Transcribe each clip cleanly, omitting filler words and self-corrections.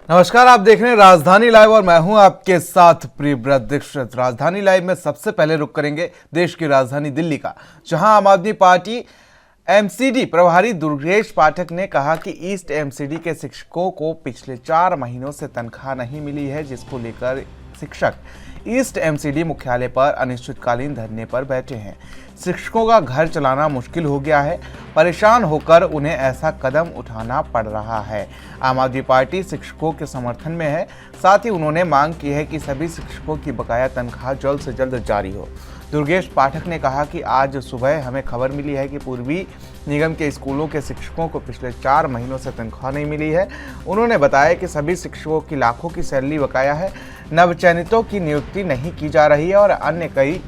नमस्कार, आप देख रहे हैं राजधानी लाइव और मैं हूं आपके साथ प्रियव्रत दीक्षित। राजधानी लाइव में सबसे पहले रुख करेंगे देश की राजधानी दिल्ली का, जहां आम आदमी पार्टी एमसीडी प्रभारी दुर्गेश पाठक ने कहा कि ईस्ट एमसीडी के शिक्षकों को पिछले 4 महीनों से तनख्वाह नहीं मिली है, जिसको लेकर शिक्षक ईस्ट एमसीडी मुख्यालय पर अनिश्चितकालीन धरने पर बैठे हैं। शिक्षकों का घर चलाना मुश्किल हो गया है, परेशान होकर उन्हें ऐसा कदम उठाना पड़ रहा है। आम आदमी पार्टी शिक्षकों के समर्थन में है। साथ ही उन्होंने मांग की है कि सभी शिक्षकों की बकाया तनख्वाह जल्द से जल्द जारी हो। दुर्गेश पाठक ने कहा कि आज सुबह हमें खबर मिली है कि पूर्वी निगम के स्कूलों के शिक्षकों को पिछले 4 महीनों से तनख्वाह नहीं मिली है। उन्होंने बताया कि सभी शिक्षकों की लाखों की सैलरी बकाया है, नवचयनितों की नियुक्ति नहीं की जा रही है और अन्य कई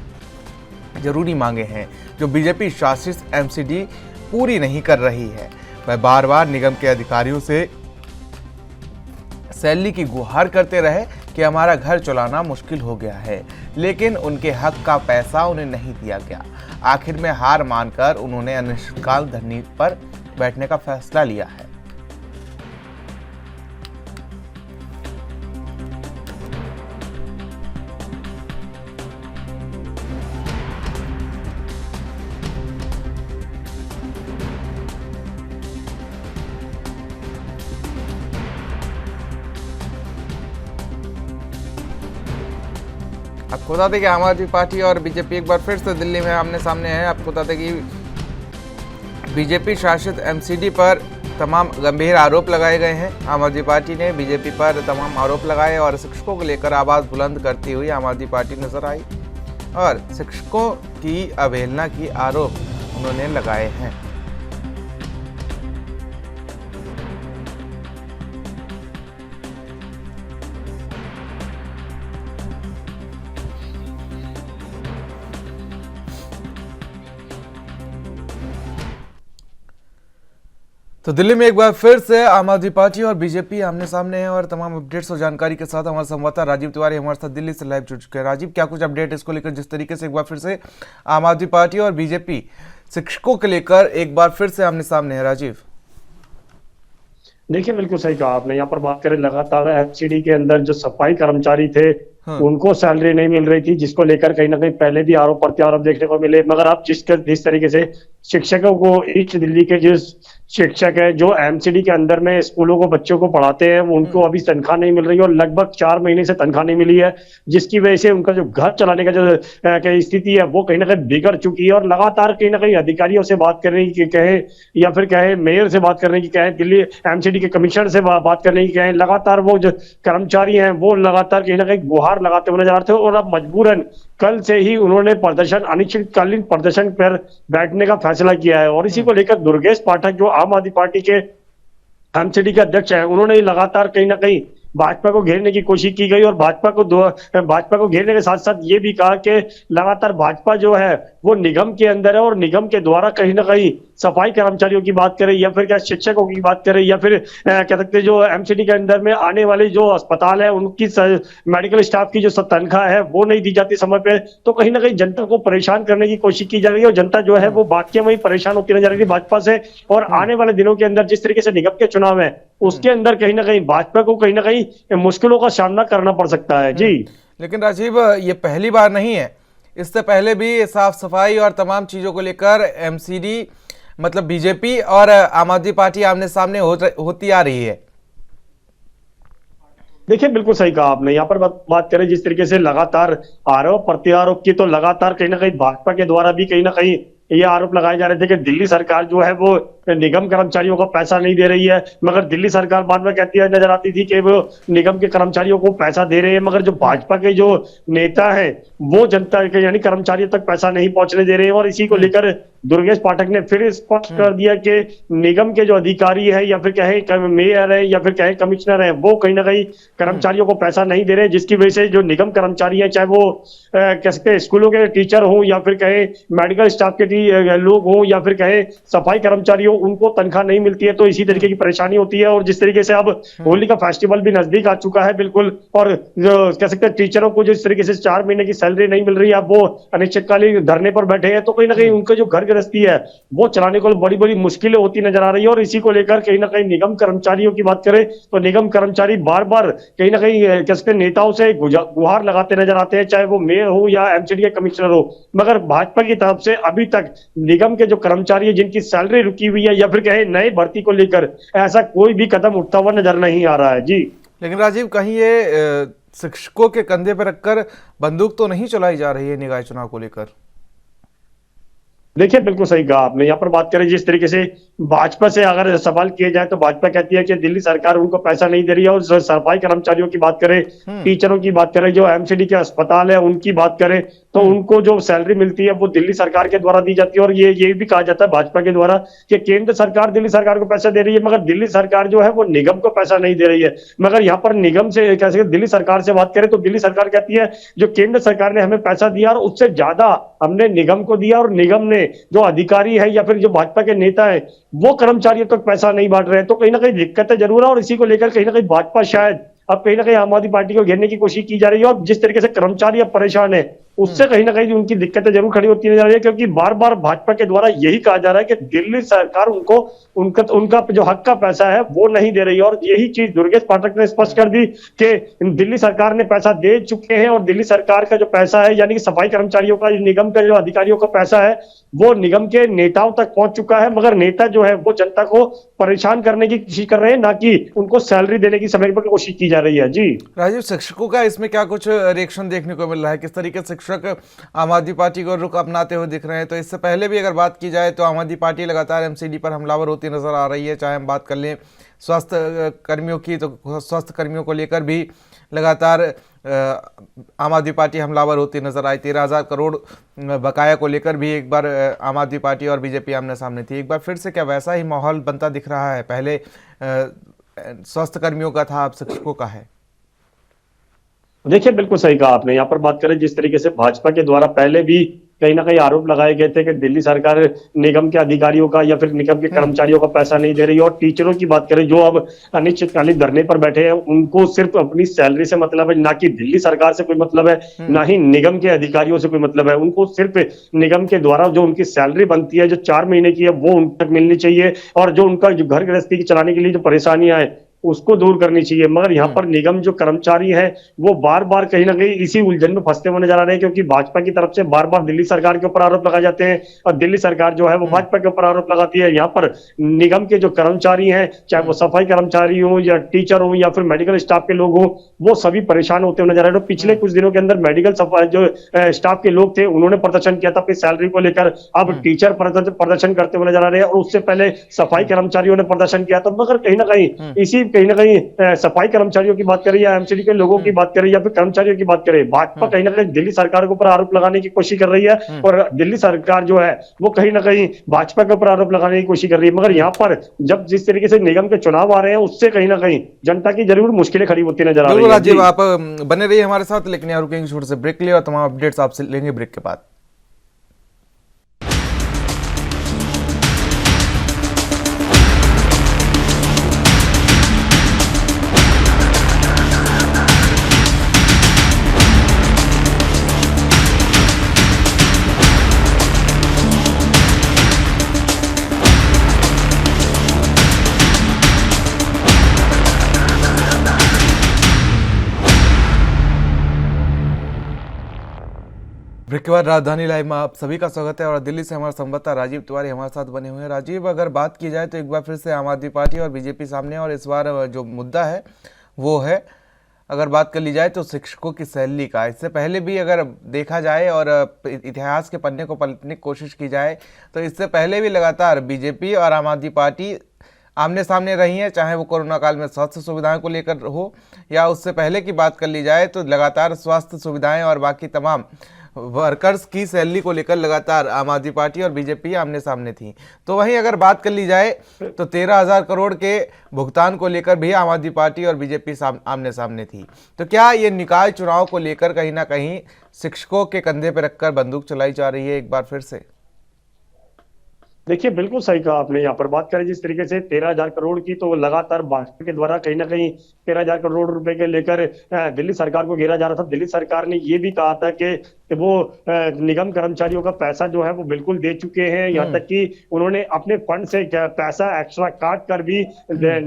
जरूरी मांगे हैं जो बीजेपी शासित एमसीडी पूरी नहीं कर रही है। वह बार बार निगम के अधिकारियों से सैलरी की गुहार करते रहे कि हमारा घर चलाना मुश्किल हो गया है, लेकिन उनके हक का पैसा उन्हें नहीं दिया गया। आखिर में हार मानकर उन्होंने अनिश्चितकाल धरने पर बैठने का फैसला लिया है। आपको बता दें कि आम आदमी पार्टी और बीजेपी एक बार फिर से दिल्ली में आमने सामने है। आपको बता दें कि बीजेपी शासित एमसीडी पर तमाम गंभीर आरोप लगाए गए हैं। आम आदमी पार्टी ने बीजेपी पर तमाम आरोप लगाए और शिक्षकों को लेकर आवाज़ बुलंद करती हुई आम आदमी पार्टी नजर आई और शिक्षकों की अवहेलना की आरोप उन्होंने लगाए हैं। तो दिल्ली में एक बार फिर से आम आदमी पार्टी और बीजेपी आमने सामने हैं और तमाम अपडेट्स और जानकारी के साथ हमारे संवाददाता राजीव तिवारी हमारे साथ दिल्ली से लाइव जुड़ चुके हैं। राजीव, क्या कुछ अपडेट इसको लेकर, जिस तरीके से एक बार फिर से आम आदमी पार्टी और बीजेपी शिक्षकों के लेकर एक बार फिर से आमने सामने है? राजीव, देखिए, बिल्कुल सही कहा आपने। यहाँ पर बात करें, लगातार एमसीडी के अंदर जो सफाई कर्मचारी थे उनको सैलरी नहीं मिल रही थी, जिसको लेकर कहीं ना कहीं पहले भी आरोप प्रत्यारोप देखने को मिले। मगर अब जिस तरीके से शिक्षकों को ईस्ट दिल्ली के जिस शिक्षक है जो एमसीडी के अंदर में स्कूलों को बच्चों को पढ़ाते हैं, उनको अभी तनख्वाह नहीं मिल रही है और लगभग 4 महीने से तनख्वाह नहीं मिली है, जिसकी वजह से उनका जो घर चलाने का जो स्थिति है वो कहीं ना कहीं बिगड़ चुकी है। और लगातार कहीं ना कहीं अधिकारियों से बात कर रही कि कहे या फिर कहे मेयर से बात कर रहे कि कहे दिल्ली एमसीडी के कमिश्नर से बात कर रही कि कहे, लगातार वो जो कर्मचारी हैं वो लगातार कहीं ना कहीं गुहार लगाते हुए नजर आ रहे थे। और अब मजबूरन कल से ही उन्होंने अनिश्चितकालीन प्रदर्शन पर बैठने का फैसला किया है। और इसी को लेकर दुर्गेश पाठक जो आम आदमी पार्टी के एमसीडी के अध्यक्ष हैं, उन्होंने लगातार कहीं ना कहीं भाजपा को घेरने की कोशिश की गई और भाजपा को घेरने के साथ साथ ये भी कहा कि लगातार भाजपा जो है वो निगम के अंदर है और निगम के द्वारा कहीं ना कहीं सफाई कर्मचारियों की बात करें या फिर क्या शिक्षकों की बात करें या फिर कह सकते हैं जो एमसीडी के अंदर में आने वाले जो अस्पताल है उनकी मेडिकल स्टाफ की जो तनख्वाह है वो नहीं दी जाती समय पे, तो कहीं ना कहीं जनता को परेशान करने की कोशिश की जा रही है और जनता जो है वो बाकियों में ही परेशान होती नजर आ रही है भाजपा से। और आने वाले दिनों के अंदर जिस तरीके से निगम के चुनाव है उसके अंदर कहीं ना कहीं भाजपा को कहीं ना कहीं मुश्किलों का सामना करना पड़ सकता है। जी, लेकिन राजीव, ये पहली बार नहीं है, इससे पहले भी साफ सफाई और तमाम चीजों को लेकर एमसीडी मतलब बीजेपी और आम आदमी पार्टी आमने सामने होती आ रही है। देखिए, बिल्कुल सही कहा आपने। यहाँ पर बात करें जिस तरीके से लगातार आरोप प्रत्यारोप की, तो लगातार कहीं ना कहीं भाजपा के द्वारा भी कहीं ना कहीं ये आरोप लगाए जा रहे थे कि दिल्ली सरकार जो है वो निगम कर्मचारियों को पैसा नहीं दे रही है। मगर दिल्ली सरकार बाद में कहती है नजर आती थी कि वो निगम के कर्मचारियों को पैसा दे रहे हैं, मगर जो भाजपा के जो नेता है वो जनता के यानी कर्मचारियों तक पैसा नहीं पहुंचने दे रहे हैं। और इसी को लेकर दुर्गेश पाठक ने फिर स्पष्ट कर दिया कि निगम के जो अधिकारी है या फिर कहे मेयर है या फिर कहे कमिश्नर है वो कहीं ना कहीं कर्मचारियों को पैसा नहीं दे रहे, जिसकी वजह से जो निगम कर्मचारी है, चाहे वो कह सकते स्कूलों के टीचर हो या फिर कहे मेडिकल स्टाफ के लोग हो या फिर कहे सफाई कर्मचारी हो, उनको तनख्वाह नहीं मिलती है। तो इसी तरीके की परेशानी होती है। और जिस तरीके से अब होली का फेस्टिवल भी नजदीक आ चुका है बिल्कुल, और जो कह सकते हैं टीचरों को जिस तरीके से 4 महीने की सैलरी नहीं मिल रही है, अब वो अनिश्चितकालीन धरने पर बैठे हैं, तो कहीं ना कहीं उनका जो घर गृहस्थी है वो चलाने को बड़ी बड़ी मुश्किलें होती नजर आ रही है। और इसी को लेकर कहीं ना कहीं निगम कर्मचारियों की बात करें तो निगम कर्मचारी बार बार कहीं ना कहीं किसके नेताओं से गुहार लगाते नजर आते हैं, चाहे वो मेयर हो या एमसीडी के कमिश्नर हो। मगर भाजपा की तरफ से अभी तक निगम के जो कर्मचारी है जिनकी सैलरी रुकी हुई है या फिर कहे नए भर्ती को लेकर ऐसा कोई भी कदम उठता हुआ नजर नहीं आ रहा है। जी लेकिन राजीव, कहीं ये शिक्षकों के कंधे पर रखकर बंदूक तो नहीं चलाई जा रही है निकाय चुनाव को लेकर? देखिए बिल्कुल सही कहा आपने। यहाँ पर बात करें जिस तरीके से भाजपा से अगर सवाल किए जाए तो भाजपा कहती है कि दिल्ली सरकार उनको पैसा नहीं दे रही है। और सफाई कर्मचारियों की बात करें, टीचरों की बात करें, जो एमसीडी के अस्पताल है उनकी बात करें तो उनको जो सैलरी मिलती है वो दिल्ली सरकार के द्वारा दी जाती है। और ये भी कहा जाता है भाजपा के द्वारा कि केंद्र सरकार दिल्ली सरकार को पैसा दे रही है, मगर दिल्ली सरकार जो है वो निगम को पैसा नहीं दे रही है। मगर यहाँ पर निगम से कैसे दिल्ली सरकार से बात करें तो दिल्ली सरकार कहती है जो केंद्र सरकार ने हमें पैसा दिया और उससे ज्यादा हमने निगम को दिया, और निगम ने जो अधिकारी है या फिर जो भाजपा के नेता है वो कर्मचारियों तक पैसा नहीं बांट रहे हैं। तो कहीं ना कहीं दिक्कतें जरूर है और इसी को लेकर कहीं ना कहीं भाजपा शायद अब कहीं ना कहीं आम आदमी पार्टी को घेरने की कोशिश की जा रही है। और जिस तरीके से कर्मचारी अब परेशान है उससे कहीं ना कहीं उनकी दिक्कतें जरूर खड़ी होती नजर आ रही है, क्योंकि बार बार भाजपा के द्वारा यही कहा जा रहा है कि दिल्ली सरकार उनको उनका जो हक का पैसा है वो नहीं दे रही है। और यही चीज दुर्गेश पाठक ने स्पष्ट कर दी कि दिल्ली सरकार ने पैसा दे चुके हैं और दिल्ली सरकार का जो पैसा है यानी कि सफाई कर्मचारियों का, निगम का जो अधिकारियों का पैसा है वो निगम के नेताओं तक पहुंच चुका है। मगर नेता जो है वो जनता को परेशान करने की कोशिश कर रहे हैं, ना कि उनको सैलरी देने की समय पर कोशिश की जा रही है। जी राजीव, शिक्षकों का इसमें क्या कुछ रिएक्शन देखने को मिल रहा है? किस तरीके से शिक्षक आम आदमी पार्टी को रुख अपनाते हुए दिख रहे हैं? तो इससे पहले भी अगर बात की जाए तो आम आदमी पार्टी लगातार एमसीडी पर हमलावर होती नजर आ रही है। चाहे हम बात कर लें स्वास्थ्य कर्मियों की, तो स्वास्थ्य कर्मियों को लेकर भी लगातार आम आदमी पार्टी हमलावर होती नजर आई। 13,000 करोड़ बकाया को लेकर भी एक बार आम आदमी पार्टी और बीजेपी आमने सामने थी। एक बार फिर से क्या वैसा ही माहौल बनता दिख रहा है? पहले स्वास्थ्य कर्मियों का था, अब शिक्षकों का है। देखिए बिल्कुल सही कहा आपने। यहाँ पर बात करें जिस तरीके से भाजपा के द्वारा पहले भी कहीं ना कहीं आरोप लगाए गए थे कि दिल्ली सरकार निगम के अधिकारियों का या फिर निगम के कर्मचारियों का पैसा नहीं दे रही है। और टीचरों की बात करें जो अब अनिश्चितकालीन धरने पर बैठे हैं उनको सिर्फ अपनी सैलरी से मतलब है, ना कि दिल्ली सरकार से कोई मतलब है, ना ही निगम के अधिकारियों से कोई मतलब है। उनको सिर्फ निगम के द्वारा जो उनकी सैलरी बनती है जो 4 महीने की है वो उन तक मिलनी चाहिए, और जो उनका जो घर गृहस्थी चलाने के लिए जो परेशानियां हैं उसको दूर करनी चाहिए। मगर यहाँ पर निगम जो कर्मचारी हैं वो बार बार कहीं ना कहीं इसी उलझन में फंसते हुए नजर आ रहे हैं, क्योंकि भाजपा की तरफ से बार बार दिल्ली सरकार के ऊपर आरोप लगाए जाते हैं और दिल्ली सरकार जो है वो भाजपा के ऊपर आरोप लगाती है। यहाँ पर निगम के जो कर्मचारी हैं, चाहे वो सफाई कर्मचारी हो या टीचर हो या फिर मेडिकल स्टाफ के लोग हो, वो सभी परेशान होते हुए नजर आ रहे हैं। पिछले कुछ दिनों के अंदर मेडिकल जो स्टाफ के लोग थे उन्होंने प्रदर्शन किया था अपनी सैलरी को लेकर। अब टीचर प्रदर्शन करते हुए नजर आ रहे हैं और उससे पहले सफाई कर्मचारियों ने प्रदर्शन किया था। मगर कहीं ना कहीं सफाई कर्मचारियों की बात करें या एमसीडी के लोगों की बात करें या फिर कर्मचारियों की बात करें, भाजपा कहीं ना कहीं दिल्ली सरकार के ऊपर आरोप लगाने की कोशिश कर रही है और दिल्ली सरकार जो है वो कहीं ना कहीं भाजपा के ऊपर आरोप लगाने की कोशिश कर रही है। मगर यहाँ पर जब जिस तरीके से निगम के चुनाव आ रहे हैं उससे कहीं ना कहीं जनता की जरूर मुश्किलें खड़ी होती नजर आ रही है। राजीव, आप बने रहिए हमारे साथ, लेकिन यहाँ रुकेंगे छोटे से ब्रेक के लिए और तमाम अपडेट्स आपसे लेंगे ब्रेक के बाद। ब्रेक के बाद राजधानी लाइव में आप सभी का स्वागत है और दिल्ली से हमारा संवाददाता राजीव तिवारी हमारे साथ बने हुए हैं। राजीव, अगर बात की जाए तो एक बार फिर से आम आदमी पार्टी और बीजेपी सामने, और इस बार जो मुद्दा है वो है, अगर बात कर ली जाए तो शिक्षकों की सैलरी का। इससे पहले भी अगर देखा जाए और इतिहास के पन्ने को पलटने की कोशिश की जाए तो इससे पहले भी लगातार बीजेपी और आम आदमी पार्टी आमने सामने रही हैं, चाहे वो कोरोना काल में स्वास्थ्य सुविधाओं को लेकर हो या उससे पहले की बात कर ली जाए तो लगातार स्वास्थ्य सुविधाएं और बाकी तमाम वर्कर्स की सैलरी को लेकर लगातार आम आदमी पार्टी और बीजेपी आमने सामने थी। तो वहीं अगर बात कर ली जाए तो 13,000 करोड़ के भुगतान को लेकर भी आम आदमी पार्टी और बीजेपी आमने सामने थी। तो क्या ये निकाय चुनाव को लेकर कहीं ना कहीं शिक्षकों के कंधे पर रखकर बंदूक चलाई जा रही है एक बार फिर से? देखिए बिल्कुल सही कहा आपने। यहाँ पर बात करें जिस तरीके से 13,000 करोड़ की, तो लगातार भाजपा के द्वारा कहीं ना कहीं 13,000 करोड़ रुपए के लेकर दिल्ली सरकार को घेरा जा रहा था। दिल्ली सरकार ने ये भी कहा था कि वो निगम कर्मचारियों का पैसा जो है वो बिल्कुल दे चुके हैं। यहाँ तक कि उन्होंने अपने फंड से पैसा एक्स्ट्रा काट कर भी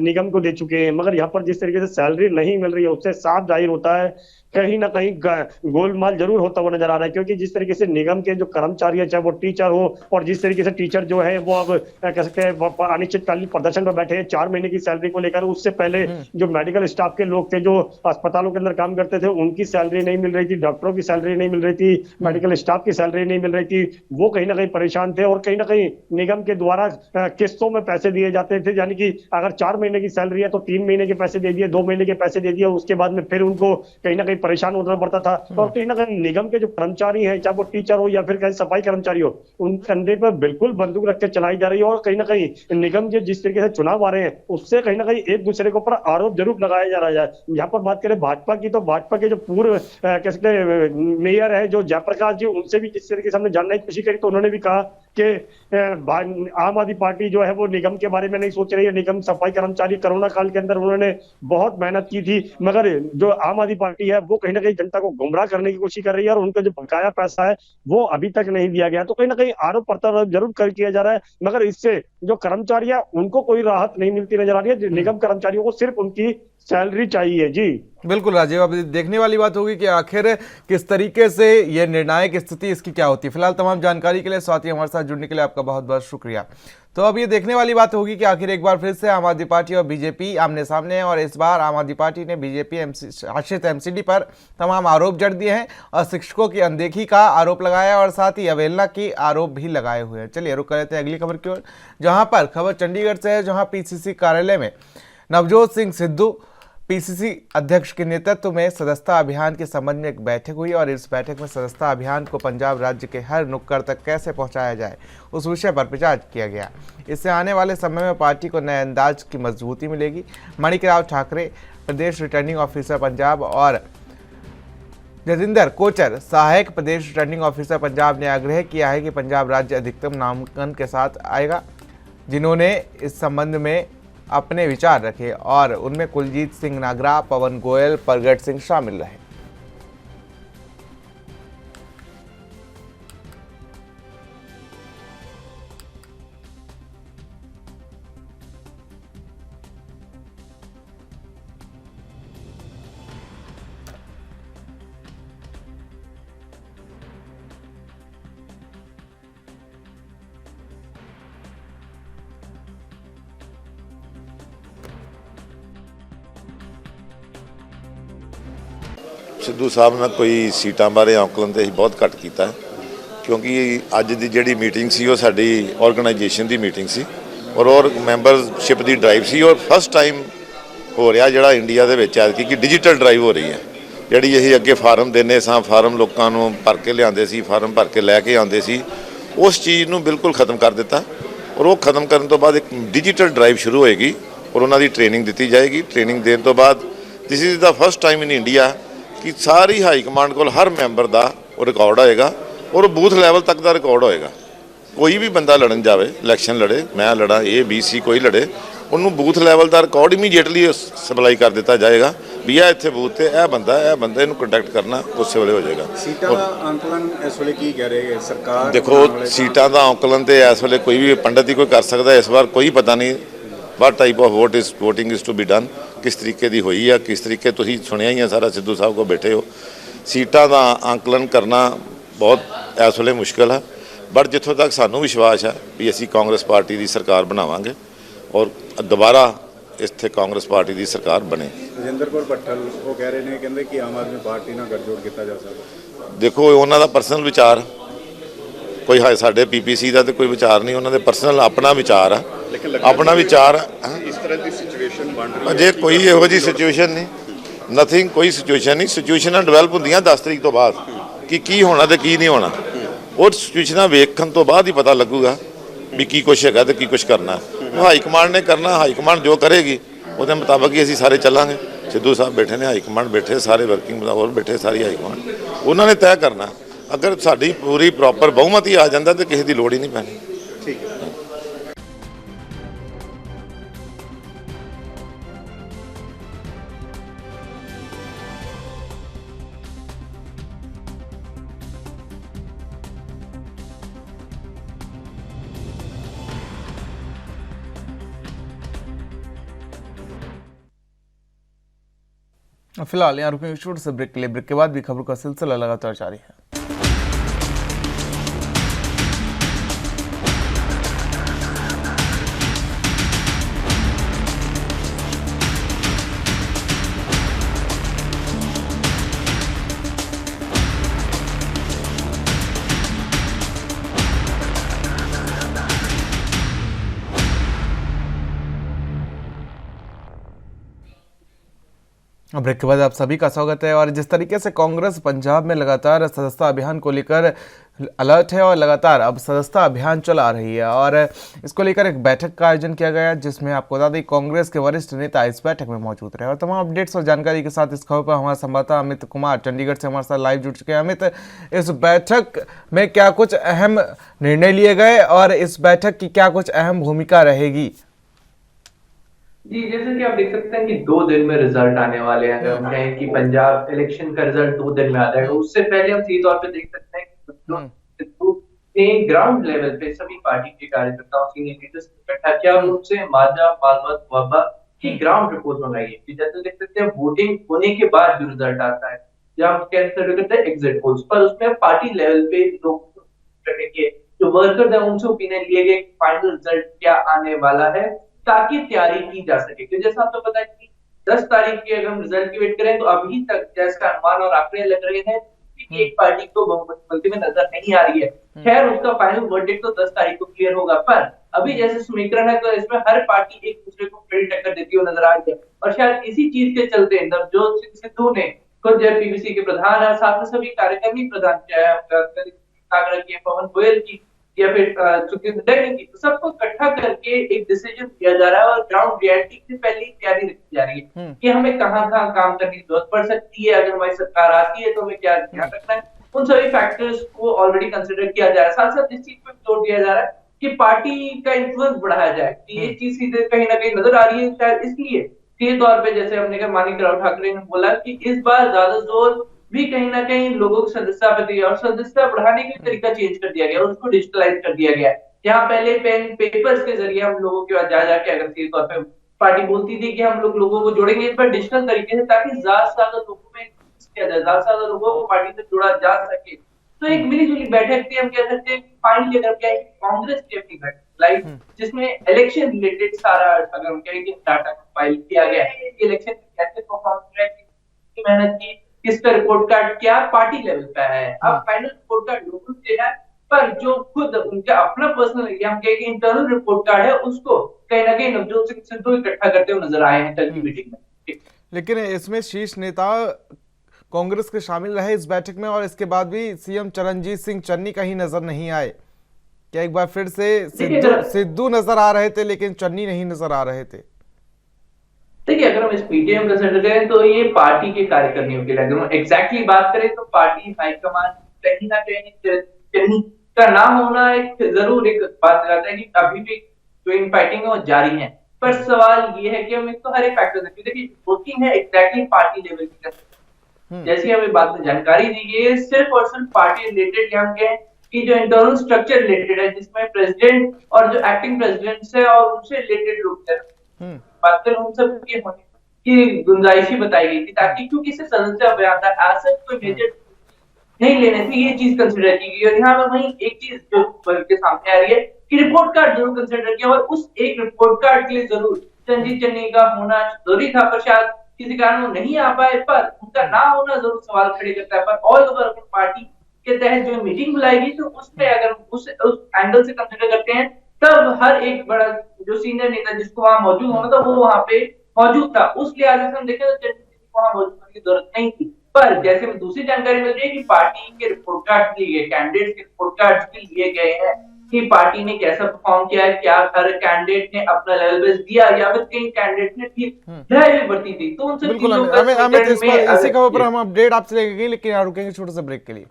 निगम को दे चुके हैं। मगर यहाँ पर जिस तरीके से सैलरी नहीं मिल रही है उससे साफ जाहिर होता है कहीं ना कहीं गोलमाल जरूर होता हुआ नजर आ रहा है। क्योंकि जिस तरीके से निगम के जो कर्मचारी है, चाहे वो टीचर हो, और जिस तरीके से टीचर जो है वो अब कह सकते हैं अनिश्चितकालीन प्रदर्शन पर बैठे हैं 4 महीने की सैलरी को लेकर। उससे पहले जो मेडिकल स्टाफ के लोग थे जो अस्पतालों के अंदर काम करते थे उनकी सैलरी नहीं मिल रही थी, डॉक्टरों की सैलरी नहीं मिल रही थी, मेडिकल स्टाफ की सैलरी नहीं मिल रही थी। वो कहीं ना कहीं परेशान थे और कहीं ना कहीं निगम के द्वारा किस्तों में पैसे दिए जाते थे। यानी कि अगर 4 महीने की सैलरी है तो 3 महीने के पैसे दे दिए, 2 महीने के पैसे दे दिए, उसके बाद में फिर उनको कहीं ना कहीं परेशान होना पड़ता था। और कहीं ना कहीं निगम के जो कर्मचारी हैं, चाहे वो टीचर हो या फिर कहीं सफाई कर्मचारी हो, उन कंधे पर बिल्कुल बंदूक रख के चलाई जा रही है। और कहीं ना कहीं निगम के जिस तरीके से चुनाव आ रहे हैं उससे कहीं ना कहीं एक दूसरे के ऊपर आरोप जरूर लगाया जा रहा है। यहाँ पर बात करें भाजपा की, तो भाजपा के जो पूर्व कह सकते हैं मेयर है जो जयप्रकाश जी, उनसे भी जिस तरीके से हमने जानने की कोशिश करी तो उन्होंने भी कहा कि आम आदमी पार्टी जो है वो निगम के बारे में नहीं सोच रही है। निगम सफाई कर्मचारी कोरोना काल के अंदर उन्होंने बहुत मेहनत की थी, मगर जो आम आदमी पार्टी है वो कहीं ना कहीं जनता को गुमराह करने की कोशिश कर रही है और उनका जो बकाया पैसा है वो अभी तक नहीं दिया गया। तो कहीं ना कहीं आरोप प्रत्यारोप जरूर किया जा रहा है, मगर इससे जो कर्मचारी है उनको कोई राहत नहीं मिलती नजर आ रही है। निगम कर्मचारियों को सिर्फ उनकी सैलरी चाहिए। जी बिल्कुल राजीव, अब देखने वाली बात होगी कि आखिर किस तरीके से ये निर्णायक स्थिति इसकी क्या होती है। फिलहाल तमाम जानकारी के लिए स्वाति हमारे साथ जुड़ने के लिए आपका बहुत बहुत शुक्रिया। तो अब ये देखने वाली बात होगी कि आखिर एक बार फिर से आम आदमी पार्टी और बीजेपी आमने सामने है और इस बार आम आदमी पार्टी ने बीजेपी शासित एमसीडी पर तमाम आरोप जड़ दिए हैं और शिक्षकों की अनदेखी का आरोप लगाया और साथ ही अवहेलना की आरोप भी लगाए हुए हैं। चलिए रुक कर लेते हैं अगली खबर की ओर, जहां पर खबर चंडीगढ़ से है, जहां पीसीसी कार्यालय में नवजोत सिंह सिद्धू पीसीसी अध्यक्ष के नेतृत्व में सदस्यता अभियान के संबंध में एक बैठक हुई और इस बैठक में सदस्यता अभियान को पंजाब राज्य के हर नुक्कड़ तक कैसे पहुंचाया जाए उस विषय पर विचार किया गया। इससे आने वाले समय में पार्टी को नए अंदाज की मजबूती मिलेगी। माणिकराव ठाकरे प्रदेश रिटर्निंग ऑफिसर पंजाब और जतिंदर कोचर सहायक प्रदेश रिटर्निंग ऑफिसर पंजाब ने आग्रह किया है कि पंजाब राज्य अधिकतम नामांकन के साथ आएगा। जिन्होंने इस संबंध में अपने विचार रखे और उनमें कुलजीत सिंह नागरा, पवन गोयल, प्रगट सिंह शामिल रहे। ਸਿੱਧੂ ਸਾਹਿਬ ਨਾਲ ਕੋਈ ਸੀਟਾਂ ਬਾਰੇ ਆਕਲਨ ਤੇ ਅਸੀਂ ਬਹੁਤ ਘੱਟ ਕੀਤਾ ਹੈ ਕਿਉਂਕਿ ਅੱਜ ਦੀ ਜਿਹੜੀ ਮੀਟਿੰਗ ਸੀ ਉਹ ਸਾਡੀ ਆਰਗੇਨਾਈਜੇਸ਼ਨ ਦੀ ਮੀਟਿੰਗ ਸੀ ਔਰ ਮੈਂਬਰਸ਼ਿਪ ਦੀ ਡਰਾਈਵ ਸੀ ਔਰ ਫਸਟ ਟਾਈਮ ਹੋ ਰਿਹਾ ਜਿਹੜਾ ਇੰਡੀਆ ਦੇ ਵਿੱਚ ਐਤਕੀ ਕਿ ਡਿਜੀਟਲ ਡਰਾਈਵ ਹੋ ਰਹੀ ਹੈ। ਜਿਹੜੀ ਅਸੀਂ ਅੱਗੇ ਫਾਰਮ ਦਿੰਦੇ ਸਾਂ, ਫਾਰਮ ਲੋਕਾਂ ਨੂੰ ਭਰ ਕੇ ਲਿਆਉਂਦੇ ਸੀ, ਫਾਰਮ ਭਰ ਕੇ ਲੈ ਕੇ ਆਉਂਦੇ ਸੀ, ਉਸ ਚੀਜ਼ ਨੂੰ ਬਿਲਕੁਲ ਖਤਮ ਕਰ ਦਿੱਤਾ ਔਰ ਉਹ ਖਤਮ ਕਰਨ ਤੋਂ ਬਾਅਦ ਇੱਕ ਡਿਜੀਟਲ ਡਰਾਈਵ ਸ਼ੁਰੂ ਹੋਏਗੀ ਔਰ ਉਹਨਾਂ ਦੀ ਟ੍ਰੇਨਿੰਗ ਦਿੱਤੀ ਜਾਏਗੀ। ਟ੍ਰੇਨਿੰਗ ਦੇਣ ਤੋਂ ਬਾਅਦ this is the first time in India कि सारी हाई कमांड को हर मैंबर का रिकॉर्ड होएगा और बूथ लैवल तक का रिकॉर्ड होएगा। कोई भी बंदा लड़न जाए, इलैक्शन लड़े, मैं लड़ा, ABC कोई लड़े, उन्होंने बूथ लैवल का रिकॉर्ड इमीडिएटली सप्लाई कर दिता जाएगा भी यह इतने बूथ से यह बंदा इन्हू कंटैक्ट करना उस वे हो जाएगा। सीटां दा आंकलन इस वेले की कह रहे सरकार? देखो सीटां का आंकलन तो इस वे कोई भी पंडित ही कोई कर सकता। इस बार कोई पता नहीं what type of voting is to be done, किस तरीके की हुई है, किस तरीके तुसीं सुनिया ही है सारा, सिद्धू साहब को बैठे हो। सीटां का आंकलन करना बहुत इस वे मुश्किल है, बट जितों तक सानू विश्वास है भी असीं कांग्रेस पार्टी की सरकार बनावांगे और दोबारा इत्थे कांग्रेस पार्टी की सरकार बने। राजेंद्र कौर भट्टल वो कह रहे हैं कहते कि आम आदमी पार्टी नाल गठजोड़ किया जा सकता। देखो उन्हों का पर्सनल विचार, कोई है साढ़े PPC का तो कोई विचार नहीं, उन्होंने पर्सनल अपना विचार है, अपना विचार इस तरह की सिचुएशन बन रही है। अजे कोई इहो जी सिचुएशन नहीं, नथिंग, कोई सिचुएशन नहीं। सिचुएशन डिवेलप होंदियां 10 तरीक तो बाद कि होना तो की नहीं होना, और सिचुएशन वेखण तो बाद ही पता लगूगा भी की कुछ है तो की कुछ करना है। हाईकमांड ने करना, हाईकमांड जो करेगी उसके मुताबिक ही असीं सारे चलांगे। सिद्धू साहब बैठे ने, हाईकमांड बैठे, सारे वर्किंग और बैठे, सारी हाईकमांड उन्होंने तय करना। अगर साडी पूरी प्रॉपर बहुमत ही आ जाता तो किसी की लोड़ ही नहीं पैनी। ठीक है। फिलहाल यहाँ रुकेंगे छोटे से ब्रेक के लिए। ब्रेक के बाद भी खबरों का सिलसिला लगातार जारी है। ब्रेक के बाद आप सभी का स्वागत है। और जिस तरीके से कांग्रेस पंजाब में लगातार सदस्यता अभियान को लेकर अलर्ट है और लगातार अब सदस्यता अभियान चला रही है, और इसको लेकर एक बैठक का आयोजन किया गया जिसमें आपको बता दें कांग्रेस के वरिष्ठ नेता इस बैठक में मौजूद रहे। और तमाम अपडेट्स और जानकारी के साथ इस खबर पर हमारे संवाददाता अमित कुमार चंडीगढ़ से हमारे साथ लाइव जुड़ चुके हैं। अमित, इस बैठक में क्या कुछ अहम निर्णय लिए गए और इस बैठक की क्या कुछ अहम भूमिका रहेगी? जी, जैसे कि आप देख सकते हैं कि 2 दिन में रिजल्ट आने वाले हैं। अगर हम कहें कि पंजाब इलेक्शन का रिजल्ट 2 दिन में आ जाएगा, उससे पहले हम सही तौर पे देख सकते हैं कि ग्राउंड लेवल पे सभी पार्टी के कार्यकर्ताओं सीनियर लीडर्स इकट्ठा किया और उनसे माजा मालूमात वबा की ग्राउंड रिपोर्ट मंगाई है। जैसे देख सकते हैं वोटिंग होने के बाद जो रिजल्ट आता है, जहाँ हम कैसे करते हैं एग्जिट पोल्स पर, उसमें पार्टी लेवल पे लोग के जो वर्कर्स हैं उनसे ओपिनियन लिए गए फाइनल रिजल्ट क्या आने वाला है, ताकि तैयारी की जा सके। क्योंकि जैसा आपको पता है कि 10 तारीख की अगर हम रिजल्ट की वेट करें तो अभी तक जैसा अनुमान और आंकड़े लग रहे हैं कि एक पार्टी को बहुमत मिलते में नजर नहीं आ रही है। खैर, उसका फाइनल वर्डिक्ट तो 10 तारीख को क्लियर होगा, पर अभी जैसे समीकरण है तो इसमें हर पार्टी एक दूसरे को फिर टक्कर देती हुई नजर आ रही है। और शायद इसी चीज के चलते नवजोत सिंह सिद्धू ने खुद जेपीवीसी के प्रधान है, साथ में सभी कार्यक्रमी प्रधान कांगड़ा के पवन गोयल की या फिर की, तो सबको इकट्ठा करके एक डिसीजन दिया जा रहा है और ग्राउंड रियलिटी से पहले ही तैयारी रखी जा रही है कि हमें कहाँ काम करने की जरूरत पड़ सकती है, अगर हमारी सरकार आती है तो हमें क्या ध्यान रखना है। उन सभी फैक्टर्स को ऑलरेडी कंसिडर किया जा रहा है। साथ साथ इस चीज पर जोर दिया जा रहा है कि पार्टी का इन्फ्लुएंस बढ़ाया जाए, कि ये चीज सीधे कहीं ना कहीं नजर आ रही है। शायद इसलिए सीधे तौर पर जैसे हमने कहा, माननीय राव ठाकरे ने बोला कि इस बार ज्यादा जोर भी कहीं ना कहीं लोगों की सदस्यता पर दिया और सदस्यता बढ़ाने का तरीका चेंज कर दिया गया और उसको डिजिटलाइज कर दिया गया। यहाँ पहले पेन पेपर्स के जरिए हम लोगों के पास जा जाके अगर सीधे तौर पर पार्टी बोलती थी कि हम लोगों को जोड़ेंगे इस पर डिजिटल तरीके से, ताकि ज्यादा से ज्यादा लोगों में किया जाए, ज्यादा से ज्यादा लोगों को पार्टी से जोड़ा जा सके। तो एक मिलीजुली बैठक थी, हम कह सकते हैं फाइनली अगर क्या कांग्रेस की अपनी बैठक लाइव, जिसमें इलेक्शन रिलेटेड सारा अगर हम कहें कि डाटा फाइल किया गया है, इलेक्शन कैसे परफॉर्म किया, कितनी मेहनत की, किसका रिपोर्ट कार्ड क्या पार्टी लेवल पे है। अब फाइनल रिपोर्ट कार्ड लोगों से है, पर जो खुद उनका अपना पर्सनल हम कहें कि इंटरनल रिपोर्ट कार्ड है, उसको कहीं ना कहीं नवजोत सिंह सिद्धू इकट्ठा करते हुए नजर आए हैं कल की मीटिंग में। लेकिन इसमें शीर्ष नेता कांग्रेस के शामिल रहे इस बैठक में, और इसके बाद भी सीएम चरणजीत सिंह चन्नी कहीं नजर नहीं आए। क्या एक बार फिर से सिद्धू नजर आ रहे थे लेकिन चन्नी नहीं नजर आ रहे थे? देखिए, अगर हम इस पीटीएम कंसिडर करें तो ये पार्टी के कार्यकर्मियों के लिए, अगर हम एग्जैक्टली बात करें तो पार्टी हाईकमान कहीं ना कहीं का नाम होना एक जरूर एक बात लगाता है कि अभी भी जो इन फाइटिंग है वो जारी है। पर सवाल ये है कि हम इसको हर एक फैक्टर देखिए, देखिए वोटिंग है एग्जैक्टली पार्टी लेवल की जैसी हमें बाद में जानकारी दी गई है, सिर्फ और सिर्फ पार्टी रिलेटेड हम कहें कि जो इंटरनल स्ट्रक्चर रिलेटेड है, जिसमें प्रेसिडेंट और जो एक्टिंग प्रेसिडेंट है और उनसे रिलेटेड लोग हैं, बात करें उन सब के होने की गुंजाइश ही बताई गई थी, ताकि क्योंकि इससे सदस्य बयान था एसेट कोई मेजर नहीं लेने से ये चीज कंसिडर की गई। और यहाँ पर वही एक चीज जो के सामने आ रही है कि रिपोर्ट कार्ड जरूर कंसिडर किया और उस एक रिपोर्ट कार्ड के लिए जरूर चंजीत चन्नी का होना जरूरी था, पर शायद किसी कारण वो नहीं आ पाए। पर उनका ना होना जरूर सवाल खड़े करता है। पर ऑल ओवर पार्टी के तहत जो मीटिंग बुलाएगी तो उसमें अगर उस एंगल से कंसिडर करते हैं, तब हर एक बड़ा जो सीनियर नेता जिसको वहां मौजूद होना था वो वहां पे मौजूद था। उस लिहाज से हम देखें तो वहां मौजूद होने की जरूरत नहीं थी। पर जैसे में दूसरी जानकारी मिल रही है कि पार्टी के रिपोर्ट कार्ड लिए गए, कैंडिडेट के रिपोर्ट कार्ड भी लिए गए हैं कि पार्टी ने कैसा परफॉर्म किया है, क्या हर कैंडिडेट ने अपना लेवल बेस्ट दिया या फिर कई कैंडिडेट ने ठीक ड्राइव बढ़ती थी। तो उनसे बिल्कुल अमित, इसी खबर पर हम अपडेट आपसे लेंगे, लेकिन यहाँ रुकेंगे छोटे से ब्रेक के लिए।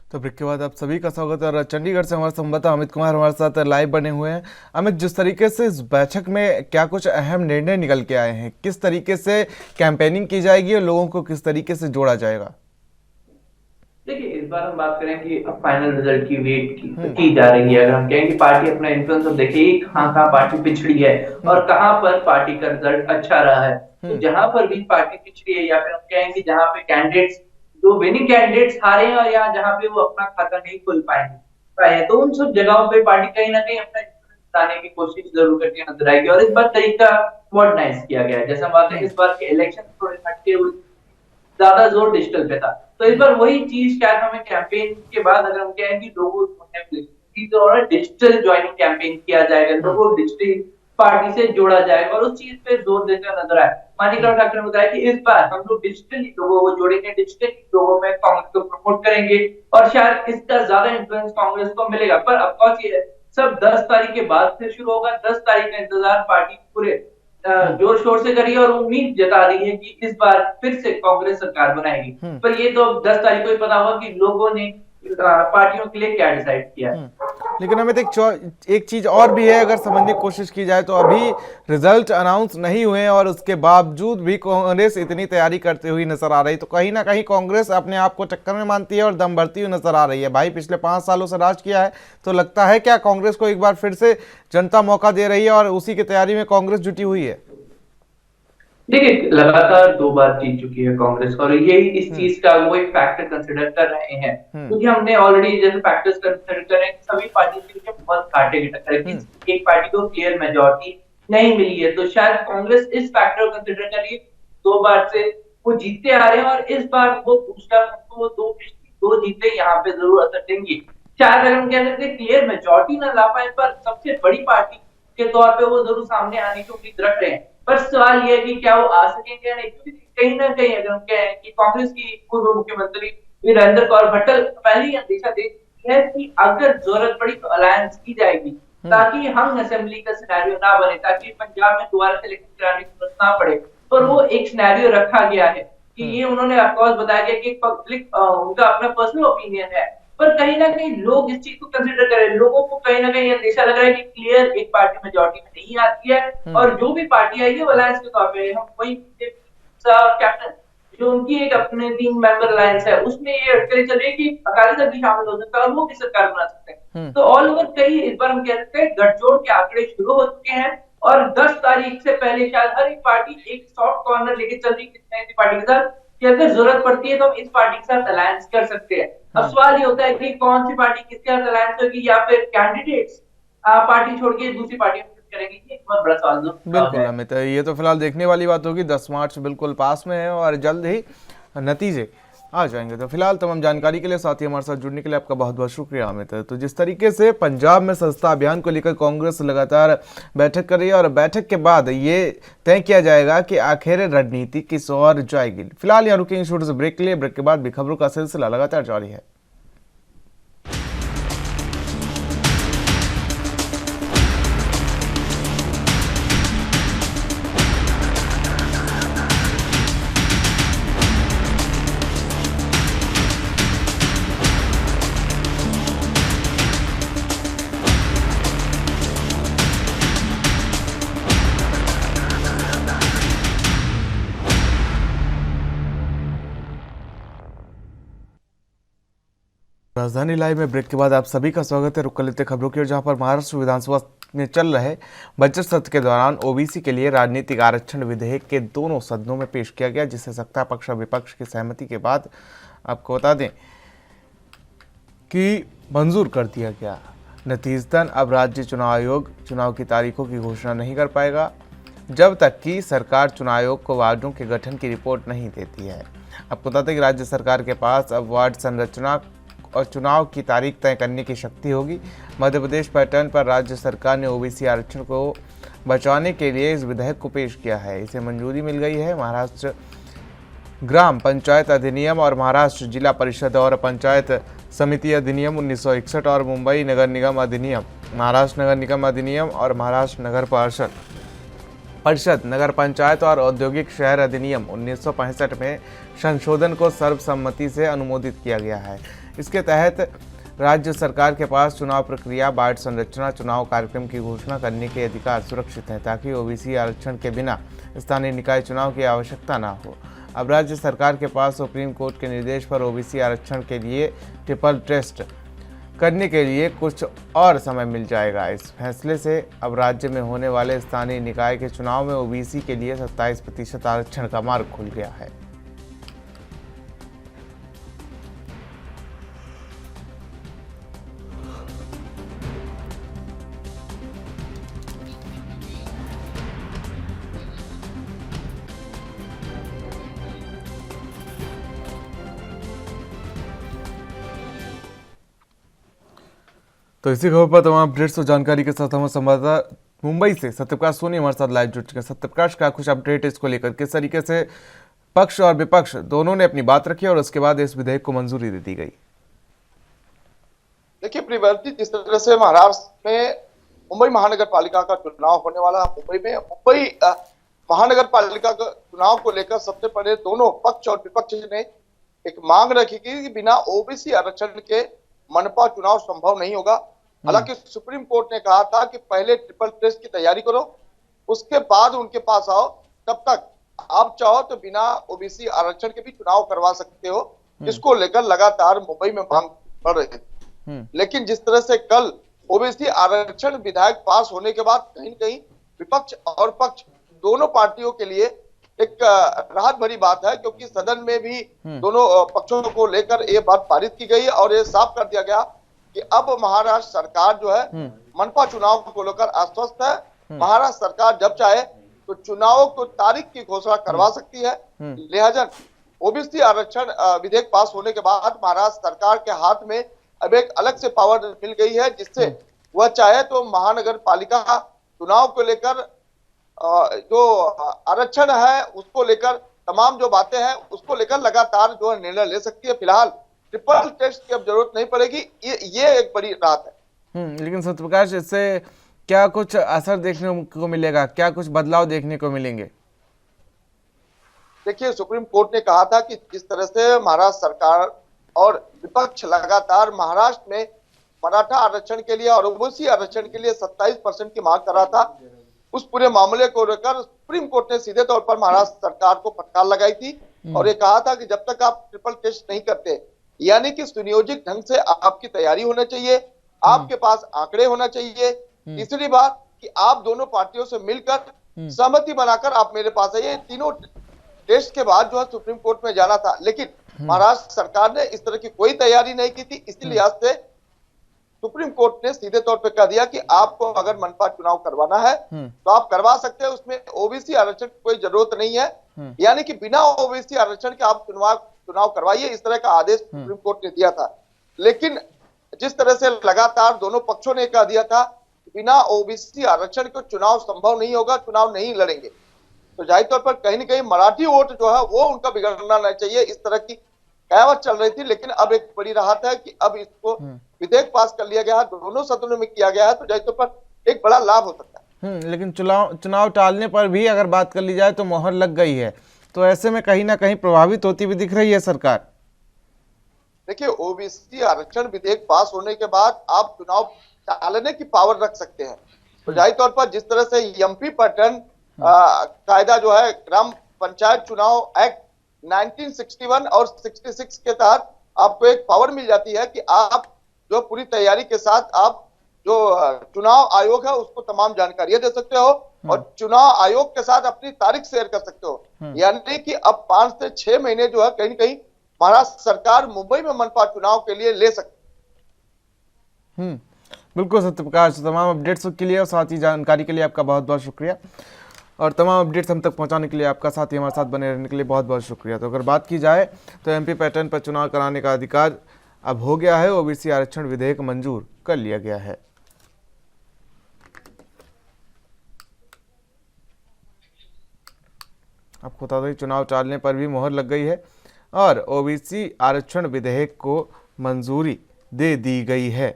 तो ब्रेक के बाद आप सभी का स्वागत है और चंडीगढ़ से हमारे संवाददाता अमित कुमार हमारे साथ लाइव बने हुए हैं। अमित, जिस तरीके से इस बैठक में क्या कुछ अहम निर्णय निकल के आए हैं, किस तरीके से कैंपेनिंग की जाएगी और लोगों को किस तरीके से जोड़ा जाएगा? देखिए, इस बार हम बात करें कि अब फाइनल रिजल्ट की वेट की जा रही है। अगर हम कहें कि पार्टी अपना इन्फ्लुएंस, अब देखिए कहाँ पार्टी पिछड़ी है और कहाँ पर पार्टी का रिजल्ट अच्छा रहा है। तो जहां पर भी पार्टी पिछड़ी है या फिर हम कहें कि जहाँ पे कैंडिडेट्स, जो विनिंग कैंडिडेट्स हारे हैं और यहाँ जहाँ पे वो अपना खाता नहीं खोल पाए हैं, तो उन सब जगहों पे पार्टी कहीं ना कहीं अपना इन्फ्लुएंस लाने की कोशिश जरूर करती है, नजर आएगी। और इस बार तरीका मॉडर्नाइज किया गया है। जैसे हम बात करें, इस बार के इलेक्शन थोड़े हटके हुए, ज्यादा जोर डिजिटल पे था, तो इस बार वही चीज शायद हमें कैंपेन के बाद, अगर हम कहें कि लोगों को डिजिटल ज्वाइनिंग कैंपेन किया जाएगा, लोगों को डिजिटल पार्टी से जोड़ा जाएगा और उस चीज पे जोर देते हुए नजर आए। मानिकराव ठाकरे ने बताया कि इस बार हम लोग डिजिटली लोगों को जोड़ेंगे, डिजिटली लोगों में कांग्रेस को प्रमोट करेंगे और शायद इसका ज्यादा इन्फ्लुएंस कांग्रेस को मिलेगा। पर ऑफकोर्स ये सब 10 तारीख के बाद फिर शुरू होगा। 10 तारीख का इंतजार पार्टी पूरे जोर शोर से करी और उम्मीद जता रही है कि इस बार फिर से कांग्रेस सरकार बनाएगी। पर ये तो 10 तारीख को ही पता होगा कि लोगों ने पार्टियों के लिए क्या डिसाइड किया है। लेकिन हमें एक चीज और भी है, अगर समझने की कोशिश की जाए तो अभी रिजल्ट अनाउंस नहीं हुए हैं और उसके बावजूद भी कांग्रेस इतनी तैयारी करते हुए नजर आ रही, तो कहीं ना कहीं कांग्रेस अपने आप को चक्कर में मानती है और दम भरती हुई नजर आ रही है। भाई, पिछले 5 सालों से राज किया है, तो लगता है क्या कांग्रेस को एक बार फिर से जनता मौका दे रही है और उसी की तैयारी में कांग्रेस जुटी हुई है? देखिए, लगातार 2 बार जीत चुकी है कांग्रेस और यही इस चीज का वो एक फैक्टर कंसिडर कर रहे हैं, क्योंकि हमने ऑलरेडी जैसे फैक्टर्स कंसिडर कर रहे हैं कि सभी पार्टी के लिए बहुत कांटे की टक्कर है, एक पार्टी को क्लियर मेजॉरिटी नहीं मिली है, तो शायद कांग्रेस इस फैक्टर को कंसिडर कर रही है। 2 बार से वो जीतते आ रहे हैं और इस बार वो दूसरा वो 2 जीते यहाँ पे जरूर असर देंगी। शायद अगर हम कह सकते हैं क्लियर मेजॉरिटी ना ला पाए, पर सबसे बड़ी पार्टी के तौर पे वो जरूर सामने आने की उम्मीद रख रहे हैं। पर सवाल ये है कि क्या वो आ सकेंगे या नहीं, क्योंकि कहीं ना कहीं अगर हम कहें कि कांग्रेस की पूर्व मुख्यमंत्री वीरेंद्र कौर भट्टल पहले ही अंदेशा दे है कि अगर जरूरत पड़ी तो अलायंस की जाएगी, ताकि हम असेंबली का सिनेरियो ना बने, ताकि पंजाब में दोबारा से इलेक्शन कराने की जरूरत ना पड़े। पर वो एक सिनेरियो रखा गया है कि ये उन्होंने ऑफकोर्स बताया गया कि पब्लिक उनका अपना पर्सनल ओपिनियन है, पर कहीं ना कहीं लोग इस चीज को कंसिडर करें। लोगों को कहीं ना कहीं अंदेशा लग रहा है कि क्लियर एक पार्टी मेजॉरिटी में नहीं आती है और जो भी पार्टी आएगी वो अलायंस के तौर पे, हम वही कैप्टन जो उनकी एक अपने 3 मेंबर अलायंस है उसमें ये अटकलें चल रही है कि अकाली दल भी शामिल हो सकता है और वो भी सरकार बना सकते हैं। तो ऑल ओवर कहीं इस बार हम कह सकते हैं गठजोड़ के आंकड़े शुरू हो चुके हैं और 10 तारीख से पहले शायद हर एक पार्टी एक सॉफ्ट कॉर्नर लेके चल रही है किसी पार्टी के साथ कि अगर जरूरत पड़ती है तो हम इस पार्टी के साथ अलायंस कर सकते हैं। अब सवाल ये होता है कि कौन सी पार्टी किसके साथ अलायंस होगी या फिर कैंडिडेट्स पार्टी छोड़ के दूसरी पार्टी में करेंगे, ये बहुत बड़ा सवाल बिल्कुल अमित, ये तो फिलहाल देखने वाली बात होगी। 10 मार्च बिल्कुल पास में है और जल्द ही नतीजे आ जाएंगे। तो फिलहाल तमाम जानकारी के लिए, साथ ही हमारे साथ जुड़ने के लिए आपका बहुत बहुत शुक्रिया अमित। तो जिस तरीके से पंजाब में सस्ता अभियान को लेकर कांग्रेस लगातार बैठक कर रही है और बैठक के बाद ये तय किया जाएगा कि आखिर रणनीति किस ओर जाएगी। फिलहाल यहाँ रुकेंगे छोटे से ब्रेक के लिए। ब्रेक के बाद भी खबरों का सिलसिला लगातार जारी है। राजधानी लाइव में ब्रेक के बाद आप सभी का स्वागत है। रुक कर लेते खबरों की ओर, जहां पर महाराष्ट्र विधानसभा में चल रहे बजट सत्र के दौरान ओबीसी के लिए राजनीतिक आरक्षण विधेयक के दोनों सदनों में पेश किया गया, जिसे सत्ता पक्ष और विपक्ष की सहमति के बाद आपको बता दें कि मंजूर कर दिया गया। नतीजतन अब राज्य चुनाव आयोग चुनाव की तारीखों की घोषणा नहीं कर पाएगा जब तक कि सरकार चुनाव आयोग को वार्डों के गठन की रिपोर्ट नहीं देती है। आपको बता दें कि राज्य सरकार के पास अब वार्ड संरचना और चुनाव की तारीख तय करने की शक्ति होगी। मध्य प्रदेश पैटर्न पर राज्य सरकार ने ओबीसी आरक्षण को बचाने के लिए इस विधेयक को पेश किया है। इसे मंजूरी मिल गई है। महाराष्ट्र ग्राम पंचायत अधिनियम और महाराष्ट्र जिला परिषद और पंचायत समिति अधिनियम 1961 और मुंबई नगर निगम अधिनियम, महाराष्ट्र नगर निगम अधिनियम और महाराष्ट्र नगर परिषद नगर पंचायत और औद्योगिक शहर अधिनियम 1965 में संशोधन को सर्वसम्मति से अनुमोदित किया गया है। इसके तहत राज्य सरकार के पास चुनाव प्रक्रिया, वार्ड संरचना, चुनाव कार्यक्रम की घोषणा करने के अधिकार सुरक्षित हैं, ताकि ओबीसी आरक्षण के बिना स्थानीय निकाय चुनाव की आवश्यकता न हो। अब राज्य सरकार के पास सुप्रीम कोर्ट के निर्देश पर ओबीसी आरक्षण के लिए ट्रिपल टेस्ट करने के लिए कुछ और समय मिल जाएगा। इस फैसले से अब राज्य में होने वाले स्थानीय निकाय के चुनाव में ओबीसी के लिए 27% आरक्षण का मार्ग खुल गया है। तो इसी खबर पर तमाम अपडेट्स और जानकारी के साथ हमारे संवाददाता मुंबई से सत्यप्रकाश सोनी हमारे साथ लाइव जुड़ चुके हैं। सत्यप्रकाश, का कुछ अपडेट इसको लेकर किस तरीके से पक्ष और विपक्ष दोनों ने अपनी बात रखी और उसके बाद इस विधेयक को मंजूरी दे दी गई? देखिए प्रियव्रत, जिस तरह से महाराष्ट्र में मुंबई महानगर पालिका का चुनाव होने वाला, मुंबई महानगर पालिका का चुनाव को लेकर सबसे पहले दोनों पक्ष और विपक्ष ने एक मांग रखी कि बिना ओबीसी आरक्षण के मनपा चुनाव संभव नहीं होगा। हालांकि सुप्रीम कोर्ट ने कहा था कि पहले ट्रिपल टेस्ट की तैयारी करो, उसके बाद उनके पास आओ, तब तक आप चाहो तो बिना ओबीसी आरक्षण के भी चुनाव करवा सकते हो। इसको लेकर लगातार मुंबई में मांग बढ़ रही थी। लेकिन जिस तरह से कल ओबीसी आरक्षण विधेयक पास होने के बाद कहीं न कहीं विपक्ष और पक्ष दोनों पार्टियों के लिए एक राहत भरी बात है, क्योंकि सदन में भी दोनों पक्षों को लेकर ये बात पारित की गई और ये साफ कर दिया गया कि अब महाराष्ट्र सरकार जो है मनपा चुनाव को लेकर आश्वस्त है। महाराष्ट्र सरकार जब चाहे तो चुनावों को तारीख की घोषणा करवा सकती है। लिहाजा ओबीसी आरक्षण विधेयक पास होने के बाद महाराष्ट्र सरकार के हाथ में अब एक अलग से पावर मिल गई है, जिससे वह चाहे तो महानगर पालिका चुनाव को लेकर जो आरक्षण है उसको लेकर तमाम जो बातें हैं उसको लेकर लगातार जो है निर्णय ले सकती है। फिलहाल ट्रिपल टेस्ट की अब जरूरत नहीं पड़ेगी, ये एक बड़ी राहत है। लेकिन सत्यप्रकाश, इससे क्या कुछ असर देखने को मिलेगा, क्या कुछ बदलाव देखने को मिलेंगे? देखिए, सुप्रीम कोर्ट ने कहा था कि जिस तरह से महाराष्ट्र सरकार और विपक्ष लगातार महाराष्ट्र में मराठा आरक्षण के लिए और ओबीसी आरक्षण के लिए 27% की मांग कर रहा था, उस पूरे मामले को लेकर सुप्रीम कोर्ट ने सीधे तौर पर महाराष्ट्र सरकार को फटकार लगाई थी और ये कहा था कि जब तक आप ट्रिपल टेस्ट नहीं करते, यानी कि सुनियोजित ढंग से आपकी तैयारी होना चाहिए, आपके पास आंकड़े होना चाहिए, तीसरी बात कि आप दोनों पार्टियों से मिलकर सहमति बनाकर आप मेरे पास आइए। तीनों टेस्ट के बाद जो है सुप्रीम कोर्ट में जाना था, लेकिन महाराष्ट्र सरकार ने इस तरह की कोई तैयारी नहीं की थी। इसी लिहाज से सुप्रीम कोर्ट ने सीधे तौर पे कह दिया कि आपको अगर मनपा चुनाव करवाना है तो आप करवा सकते हैं, उसमें ओबीसी आरक्षण की कोई जरूरत नहीं है, यानी कि बिना ओबीसी आरक्षण के आप चुनाव करवाइए, इस तरह का आदेश सुप्रीम कोर्ट ने दिया था। लेकिन जिस तरह से लगातार दोनों पक्षों ने कह दिया था बिना ओबीसी आरक्षण के चुनाव संभव नहीं होगा, चुनाव नहीं लड़ेंगे, तो जाहिर तौर पर कहीं न कहीं मराठी वोट जो है वो उनका बिगड़ना नहीं चाहिए, इस तरह की कहावत चल रही थी। लेकिन अब एक बड़ी राहत है कि अब इसको विधेयक पास कर लिया गया है, दोनों सदनों में किया गया है, तो जाहिर तौर पर एक बड़ा लाभ हो सकता है। लेकिन चुनाव टालने पर भी अगर बात कर ली जाए तो मोहर लग गई है, तो ऐसे में कहीं ना कहीं प्रभावित होती भी दिख रही है सरकार। देखिए, ओबीसी आरक्षण विधेयक पास होने के बाद आप चुनाव टालने की पावर रख सकते हैं, तो जाहिर तौर पर जिस तरह से एमपी पैटर्न कायदा जो है ग्राम पंचायत चुनाव एक्ट 1961 और 66 के तहत आपको एक पावर मिल जाती है कि आप जो पूरी तैयारी के साथ आप जो चुनाव आयोग है उसको तमाम जानकारियां दे सकते हो और चुनाव आयोग के साथ अपनी तारीख शेयर कर सकते हो। यानी कि अब 5 से 6 महीने जो है कहीं न कहीं महाराष्ट्र सरकार मुंबई में मनपा चुनाव के लिए ले सकती है। बिल्कुल सत्यप्रकाश, तमाम अपडेट्स के लिए और साथ ही जानकारी के लिए आपका बहुत बहुत शुक्रिया, और तमाम अपडेट्स हम तक पहुंचाने के लिए आपका साथ ही हमारे साथ बने रहने के लिए बहुत बहुत शुक्रिया। तो अगर बात की जाए तो एमपी पैटर्न पर चुनाव कराने का अधिकार अब हो गया है, ओबीसी आरक्षण विधेयक मंजूर कर लिया गया है। आपको बता दें चुनाव टालने पर भी मोहर लग गई है और ओबीसी आरक्षण विधेयक को मंजूरी दे दी गई है।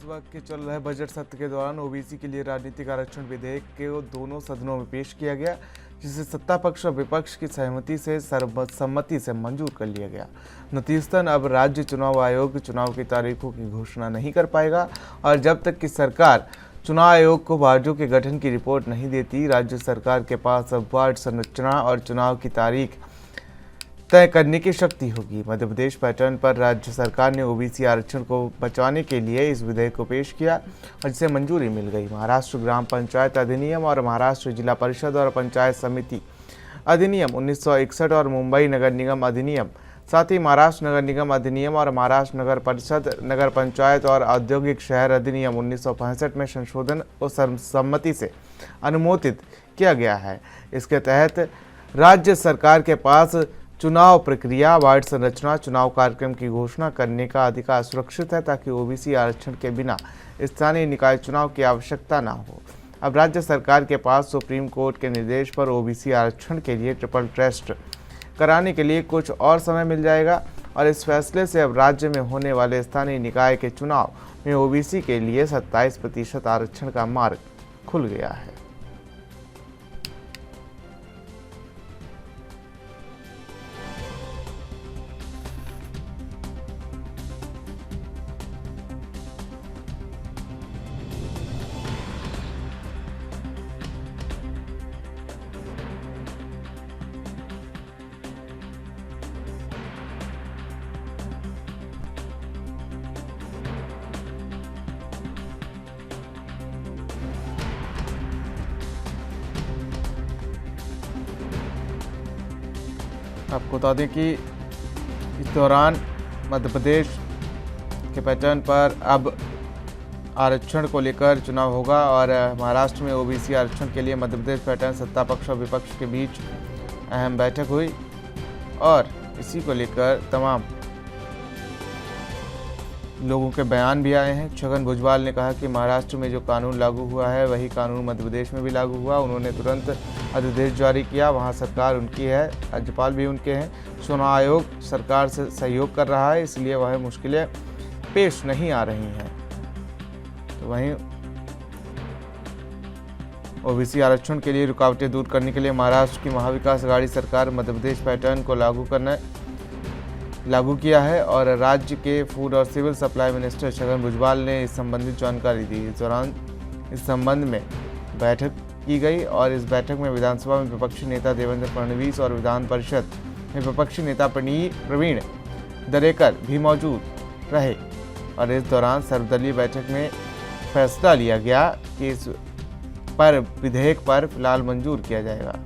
इस वक्त के चल रहे बजट सत्र के दौरान ओबीसी के लिए राजनीतिक आरक्षण विधेयक को दोनों सदनों में पेश किया गया, जिसे सत्ता पक्ष और विपक्ष की सहमति से सर्वसम्मति से मंजूर कर लिया गया। नतीजतन अब राज्य चुनाव आयोग चुनाव की तारीखों की घोषणा नहीं कर पाएगा और जब तक कि सरकार चुनाव आयोग को वार्डों के गठन की रिपोर्ट नहीं देती, राज्य सरकार के पास अब वार्ड संरचना और चुनाव की तारीख तय करने की शक्ति होगी। मध्य प्रदेश पैटर्न पर राज्य सरकार ने ओबीसी आरक्षण को बचाने के लिए इस विधेयक को पेश किया और जिसे मंजूरी मिल गई। महाराष्ट्र ग्राम पंचायत अधिनियम और महाराष्ट्र जिला परिषद और पंचायत समिति अधिनियम 1961 और मुंबई नगर निगम अधिनियम, साथ ही महाराष्ट्र नगर निगम अधिनियम और महाराष्ट्र नगर परिषद, नगर पंचायत और औद्योगिक शहर अधिनियम 1965 में संशोधन और सर्वसम्मति से अनुमोदित किया गया है। इसके तहत राज्य सरकार के पास चुनाव प्रक्रिया, वार्ड संरचना, चुनाव कार्यक्रम की घोषणा करने का अधिकार सुरक्षित है ताकि ओबीसी आरक्षण के बिना स्थानीय निकाय चुनाव की आवश्यकता न हो। अब राज्य सरकार के पास सुप्रीम कोर्ट के निर्देश पर ओबीसी आरक्षण के लिए ट्रिपल टेस्ट कराने के लिए कुछ और समय मिल जाएगा और इस फैसले से अब राज्य में होने वाले स्थानीय निकाय के चुनाव में ओबीसी के लिए 27% आरक्षण का मार्ग खुल गया है। आपको बता दें कि इस दौरान मध्य प्रदेश के पैटर्न पर अब आरक्षण को लेकर चुनाव होगा और महाराष्ट्र में ओबीसी आरक्षण के लिए मध्य प्रदेश पैटर्न सत्ता पक्ष और विपक्ष के बीच अहम बैठक हुई और इसी को लेकर तमाम लोगों के बयान भी आए हैं। छगन भुजबल ने कहा कि महाराष्ट्र में जो कानून लागू हुआ है वही कानून मध्य प्रदेश में भी लागू हुआ। उन्होंने तुरंत अध्यादेश जारी किया, वहां सरकार उनकी है, राज्यपाल भी उनके हैं, चुनाव आयोग सरकार से सहयोग कर रहा है, इसलिए वह मुश्किलें पेश नहीं आ रही हैं। तो वहीं ओबीसी आरक्षण के लिए रुकावटें दूर करने के लिए महाराष्ट्र की महाविकास अघाड़ी सरकार मध्य प्रदेश पैटर्न को लागू किया है और राज्य के फूड और civil supply minister Chhagan Bhujbal ने इस संबंधित जानकारी दी। इस दौरान इस संबंध में बैठक की गई और इस बैठक में विधानसभा में विपक्षी नेता देवेंद्र फडणवीस और विधान परिषद में विपक्षी नेता प्रवीण दरेकर भी मौजूद रहे और इस दौरान सर्वदलीय बैठक में फैसला लिया गया कि इस पर विधेयक पर फिलहाल मंजूर किया जाएगा।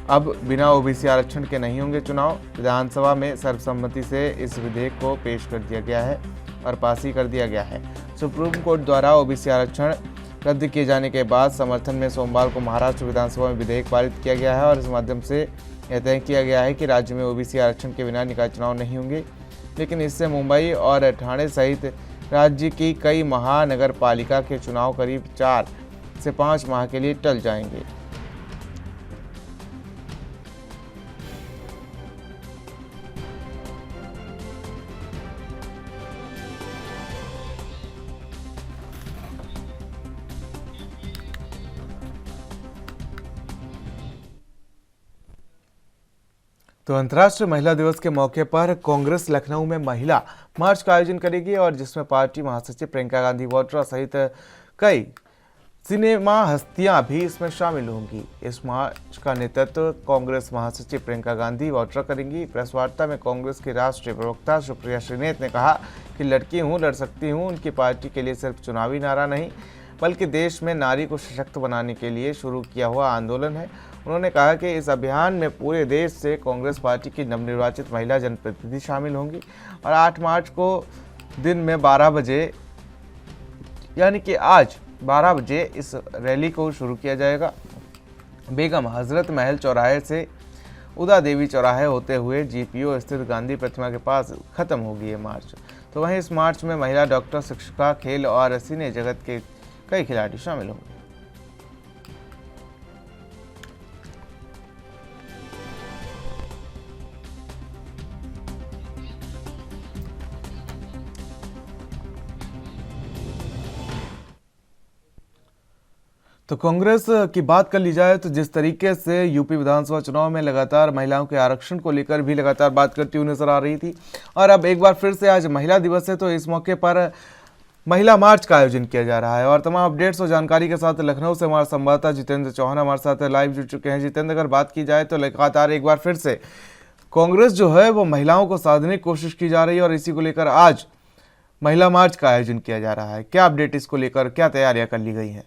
अब बिना ओबीसी आरक्षण के नहीं होंगे चुनाव। विधानसभा में सर्वसम्मति से इस विधेयक को पेश कर दिया गया है और पास ही कर दिया गया है। सुप्रीम कोर्ट द्वारा ओबीसी आरक्षण रद्द किए जाने के बाद समर्थन में सोमवार को महाराष्ट्र विधानसभा में विधेयक पारित किया गया है और इस माध्यम से यह तय किया गया है कि राज्य में ओबीसी आरक्षण के बिना निकाय चुनाव नहीं होंगे। लेकिन इससे मुंबई और ठाणे सहित राज्य की कई महानगर पालिका के चुनाव करीब 4 से 5 माह के लिए टल जाएंगे। तो अंतर्राष्ट्रीय महिला दिवस के मौके पर कांग्रेस लखनऊ में महिला मार्च का आयोजन करेगी और जिसमें पार्टी महासचिव प्रियंका गांधी वाड्रा सहित कई सिनेमा हस्तियां भी इसमें शामिल होंगी। इस मार्च का नेतृत्व कांग्रेस महासचिव प्रियंका गांधी वाड्रा करेंगी। प्रेस वार्ता में कांग्रेस की राष्ट्रीय प्रवक्ता सुप्रिया श्रीनेत ने कहा कि लड़की हूं, लड़ सकती हूं उनकी पार्टी के लिए सिर्फ चुनावी नारा नहीं बल्कि देश में नारी को सशक्त बनाने के लिए शुरू किया हुआ आंदोलन है। उन्होंने कहा कि इस अभियान में पूरे देश से कांग्रेस पार्टी की नवनिर्वाचित महिला जनप्रतिनिधि शामिल होंगी और 8 मार्च को दिन में 12 बजे यानी कि आज 12 बजे इस रैली को शुरू किया जाएगा। बेगम हजरत महल चौराहे से उदा देवी चौराहे होते हुए जीपीओ स्थित गांधी प्रतिमा के पास खत्म होगी ये मार्च। तो वहीं इस मार्च में महिला डॉक्टर, शिक्षिका, खेल और सिने जगत के कई खिलाड़ी शामिल होंगे। तो कांग्रेस की बात कर ली जाए तो जिस तरीके से यूपी विधानसभा चुनाव में लगातार महिलाओं के आरक्षण को लेकर भी लगातार बात करती हुई नजर आ रही थी, और अब एक बार फिर से आज महिला दिवस है तो इस मौके पर महिला मार्च का आयोजन किया जा रहा है। और तमाम अपडेट्स और जानकारी के साथ लखनऊ से हमारे संवाददाता जितेंद्र चौहान हमारे साथ लाइव जुड़ चुके हैं। जितेंद्र, अगर बात की जाए तो लगातार एक बार फिर से कांग्रेस जो है वो महिलाओं को साधने की कोशिश की जा रही है और इसी को लेकर आज महिला मार्च का आयोजन किया जा रहा है। क्या अपडेट इसको लेकर, क्या तैयारियां कर ली गई हैं?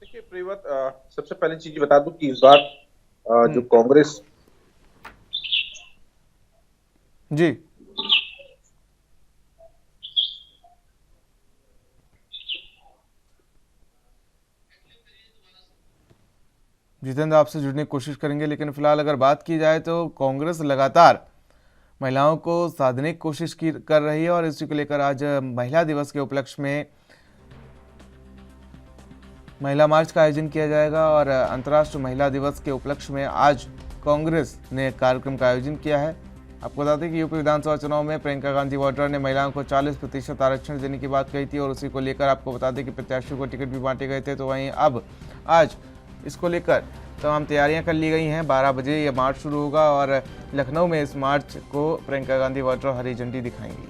देखिए प्रियवत, सबसे पहली चीज बता दूं कि इस बार जो कांग्रेस जी जितेंद्र, आपसे जुड़ने की कोशिश करेंगे, लेकिन फिलहाल अगर बात की जाए तो कांग्रेस लगातार महिलाओं को साधने की कोशिश कर रही है और इसी को लेकर आज महिला दिवस के उपलक्ष्य में महिला मार्च का आयोजन किया जाएगा। और अंतर्राष्ट्रीय महिला दिवस के उपलक्ष्य में आज कांग्रेस ने कार्यक्रम का आयोजन किया है। आपको बता दें कि यूपी विधानसभा चुनाव में प्रियंका गांधी वाड्रा ने महिलाओं को 40% आरक्षण देने की बात कही थी और उसी को लेकर आपको बता दें कि प्रत्याशियों को टिकट भी बांटे गए थे। तो वहीं अब आज इसको लेकर तमाम तैयारियां कर ली गई हैं। 12 बजे यह मार्च शुरू होगा और लखनऊ में इस मार्च को प्रियंका गांधी वाड्रा हरी झंडी दिखाएंगी।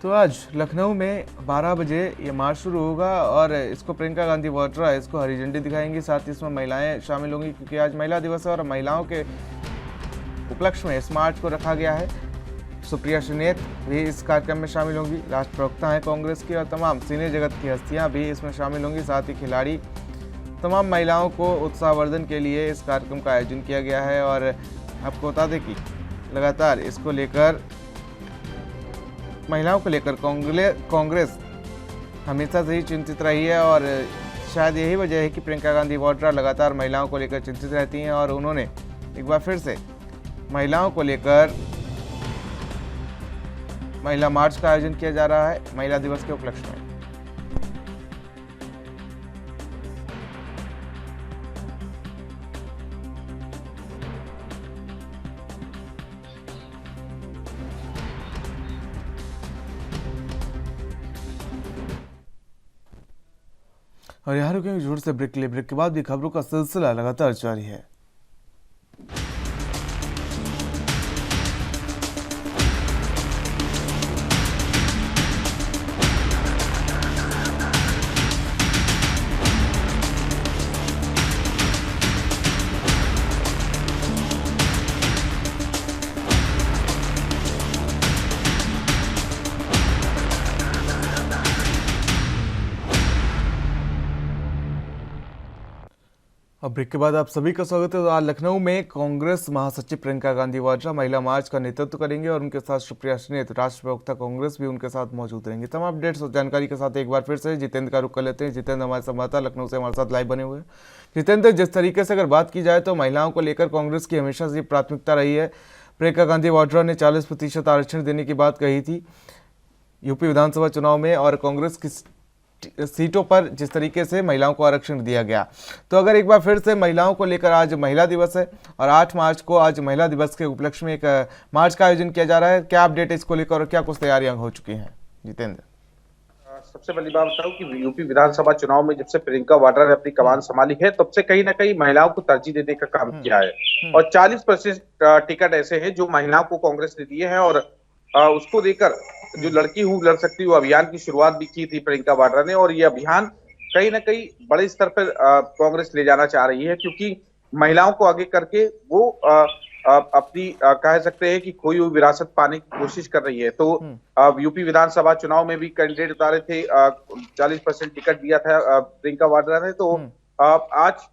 तो आज लखनऊ में 12 बजे ये मार्च शुरू होगा और इसको प्रियंका गांधी वाड्रा इसको हरी झंडी दिखाएंगी। साथ ही इसमें महिलाएं शामिल होंगी क्योंकि आज महिला दिवस है और महिलाओं के उपलक्ष्य में इस मार्च को रखा गया है। सुप्रिया सुनेत भी इस कार्यक्रम में शामिल होंगी, राष्ट्र प्रवक्ता हैं कांग्रेस की, और तमाम सिने जगत की हस्तियां भी इसमें शामिल होंगी। साथ ही खिलाड़ी, तमाम महिलाओं को उत्साहवर्धन के लिए इस कार्यक्रम का आयोजन किया गया है। और आपको बता दें कि लगातार इसको लेकर महिलाओं को लेकर कांग्रेस हमेशा से ही चिंतित रही है और शायद यही वजह है कि प्रियंका गांधी वाड्रा लगातार महिलाओं को लेकर चिंतित रहती हैं और उन्होंने एक बार फिर से महिलाओं को लेकर महिला मार्च का आयोजन किया जा रहा है महिला दिवस के उपलक्ष्य में। और यहाँ रुकेंगे जोर से ब्रेक के लिए। ब्रेक के बाद भी खबरों का सिलसिला लगातार जारी है। अब ब्रेक के बाद आप सभी का स्वागत है। तो आज लखनऊ में कांग्रेस महासचिव प्रियंका गांधी वाड्रा महिला मार्च का नेतृत्व करेंगे और उनके साथ सुप्रिया सुनेत, राष्ट्र प्रवक्ता कांग्रेस, भी उनके साथ मौजूद रहेंगे। तमाम अपडेट्स और जानकारी के साथ एक बार फिर से जितेंद्र का रुख कर लेते हैं। जितेंद्र हमारे संवाददाता लखनऊ से हमारे साथ लाइव बने हुए हैं। जितेंद्र, जिस तरीके से अगर बात की जाए तो महिलाओं को लेकर कांग्रेस की हमेशा से प्राथमिकता रही है। प्रियंका गांधी वाड्रा ने 40% आरक्षण देने की बात कही थी यूपी विधानसभा चुनाव में और कांग्रेस की सीटों पर जिस तरीके से महिलाओं को आरक्षण दिया गया, तो अगर एक बार फिर से महिलाओं को लेकर आज महिला दिवस है और 8 मार्च को आज महिला दिवस के उपलक्ष्य में एक मार्च का आयोजन किया जा रहा है, क्या अपडेट है इसको लेकर और क्या कुछ तैयारियां हो चुकी हैं? जितेंद्र, सबसे पहली बात बताऊं कि यूपी विधानसभा चुनाव में जब से प्रियंका वाड्रा ने अपनी कमान संभाली है तब से कहीं ना कहीं महिलाओं को तरजीह देने का काम किया है और 40% टिकट ऐसे हैं जो महिलाओं को कांग्रेस ने दिए हैं और उसको देकर जो लड़की हूँ लड़ सकती हूँ अभियान की शुरुआत भी की थी प्रियंका वाड्रा ने और ये अभियान कहीं ना कहीं बड़े स्तर पर कांग्रेस ले जाना चाह रही है क्योंकि महिलाओं को आगे करके वो अपनी कह सकते हैं कि खोई हुई विरासत पाने की कोशिश कर रही है। तो यूपी विधानसभा चुनाव में भी कैंडिडेट उतारे थे, 40% टिकट दिया था प्रियंका वाड्रा ने। तो आज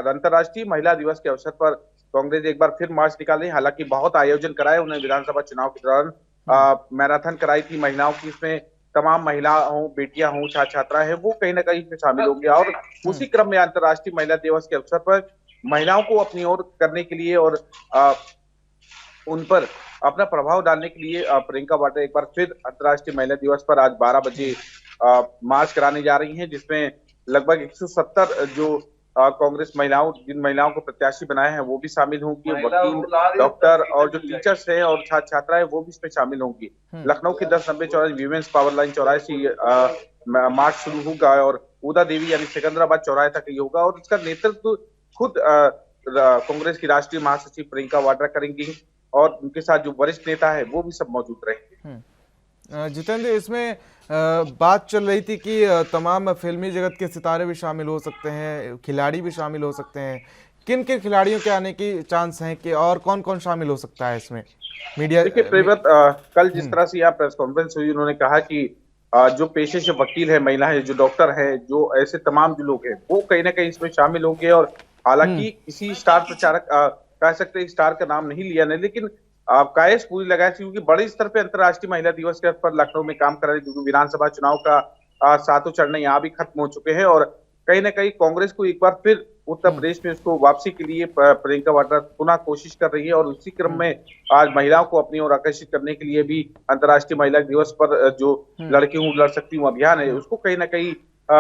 अंतर्राष्ट्रीय महिला दिवस के अवसर पर कांग्रेस एक बार फिर मार्च निकाल रही है। हालांकि बहुत आयोजन कराए उन्होंने विधानसभा चुनाव के दौरान, मैराथन कराई थी महिलाओं की, इसमें तमाम महिला हो, बेटियां हो, छात्र छात्रा है, वो कहीं ना कहीं इसमें शामिल होंगे और उसी क्रम में अंतर्राष्ट्रीय महिला दिवस के अवसर पर महिलाओं को अपनी ओर करने के लिए और उन पर अपना प्रभाव डालने के लिए प्रियंका वाड्रा एक बार फिर अंतर्राष्ट्रीय महिला दिवस पर आज 12 बजे मार्च कराने जा रही हैं, जिसमें लगभग 170 जो कांग्रेस जिन महिलाओं को प्रत्याशी बनाए हैं वो भी शामिल होंगी, वकील, डॉक्टर और जो टीचर्स हैं और छात्र छात्राएं वो भी इसमें शामिल होंगी। लखनऊ की 10 नंबर चौराहे वीमेंस पावर लाइन चौराहे से मार्च शुरू होगा और उदा देवी यानी सिकंदराबाद चौराहे तक ये होगा और इसका नेतृत्व खुद कांग्रेस की राष्ट्रीय महासचिव प्रियंका वाड्रा करेंगी और उनके साथ जो वरिष्ठ नेता है वो भी सब मौजूद रहेंगे। जितेंद्र, इसमें बात चल रही थी कि तमाम फिल्मी जगत के सितारे भी शामिल हो सकते हैं, खिलाड़ी भी शामिल हो सकते हैं। किन किन खिलाड़ियों के आने की चांस हैं कि और कौन कौन शामिल हो सकता है इसमें? मीडिया देखिए प्रेमवत, कल जिस तरह से यहाँ प्रेस कॉन्फ्रेंस हुई उन्होंने कहा कि जो पेशे से वकील है, महिला है, जो डॉक्टर है, जो ऐसे तमाम जो लोग हैं वो कहीं ना कहीं इसमें शामिल होंगे और हालांकि किसी स्टार प्रचारक कह सकते हैं स्टार का नाम नहीं लिया नहीं, लेकिन कायस पूरी लगाई थी क्योंकि बड़े स्तर पे अंतर्राष्ट्रीय महिला दिवस के पर लखनऊ में काम कर रहे, क्योंकि विधानसभा चुनाव का 7 चरण यहाँ भी खत्म हो चुके हैं और कहीं ना कहीं कांग्रेस को एक बार फिर उत्तर प्रदेश में उसको वापसी के लिए प्रियंका वाड्रा पुनः कोशिश कर रही है और उसी क्रम में आज महिलाओं को अपनी ओर आकर्षित करने के लिए भी अंतर्राष्ट्रीय महिला दिवस पर जो लड़की हूँ लड़ सकती हूँ अभियान है उसको कहीं ना कहीं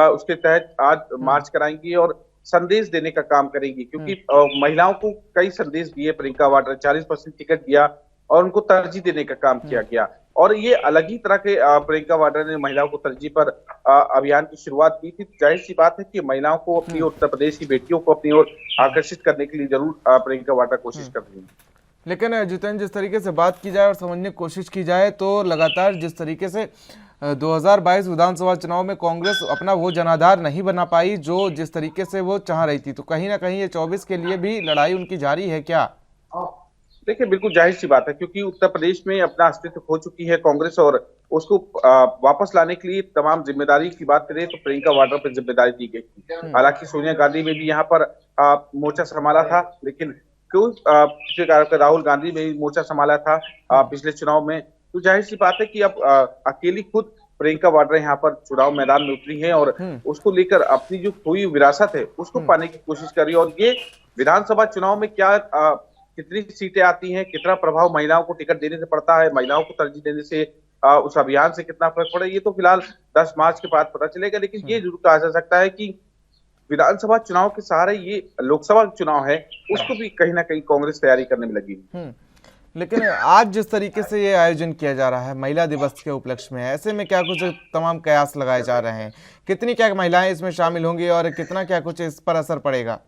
उसके तहत आज मार्च कराएंगी और संदेश देने का काम करेंगी, क्योंकि महिलाओं को कई संदेश दिए प्रियंका वाड्रा, 40% टिकट दिया और उनको तरजीह देने का काम किया गया और ये अलग ही तरह के प्रियंका वाड्रा ने महिलाओं को तरजीह पर अभियान की शुरुआत की थी। जाहिर सी बात है कि महिलाओं को अपनी उत्तर प्रदेश की बेटियों को अपनी ओर आकर्षित करने के लिए जरूर प्रियंका वाड्रा कोशिश कर रही है। लेकिन जितेंद्र, जिस तरीके से बात की जाए और समझने की कोशिश की जाए तो लगातार जिस तरीके से 2022 विधानसभा चुनाव में कांग्रेस अपना वो जनाधार नहीं बना पाई जो जिस तरीके से वो चाह रही थी, तो कहीं ना कहीं ये 24 के लिए भी लड़ाई उनकी जारी है क्या? देखिए बिल्कुल जाहिर सी बात है, क्योंकि उत्तर प्रदेश में अपना अस्तित्व खो चुकी है कांग्रेस और उसको वापस लाने के लिए तमाम जिम्मेदारी की बात करें तो प्रियंका वाड्रा पर जिम्मेदारी दी गई थी। हालांकि सोनिया गांधी ने भी यहाँ पर मोर्चा संभाला था, लेकिन क्यों पिछले कार्यकाल राहुल गांधी ने भी मोर्चा संभाला था पिछले चुनाव में, तो जाहिर सी बात है कि अब अकेली खुद प्रियंका वाड्रा यहाँ पर चुनाव मैदान में उतरी है और उसको लेकर अपनी जो खोई विरासत है उसको पाने की कोशिश कर रही है और ये विधानसभा चुनाव में क्या कितनी सीटें आती हैं, कितना प्रभाव महिलाओं को टिकट देने से पड़ता है, महिलाओं को तरजीह देने से उस अभियान से कितना फर्क पड़े, ये तो फिलहाल 10 मार्च के बाद पता चलेगा। लेकिन ये जरूर कहा जा सकता है कि विधानसभा चुनाव के सहारे ये लोकसभा चुनाव है उसको भी कहीं ना कहीं कांग्रेस तैयारी करने में लगी है। लेकिन आज जिस तरीके से ये आयोजन किया जा रहा है महिला दिवस के उपलक्ष्य में, ऐसे में क्या कुछ तमाम कयास लगाए जा रहे हैं, कितनी क्या महिलाएं इसमें शामिल होंगी और कितना क्या कुछ इस पर असर पड़ेगा?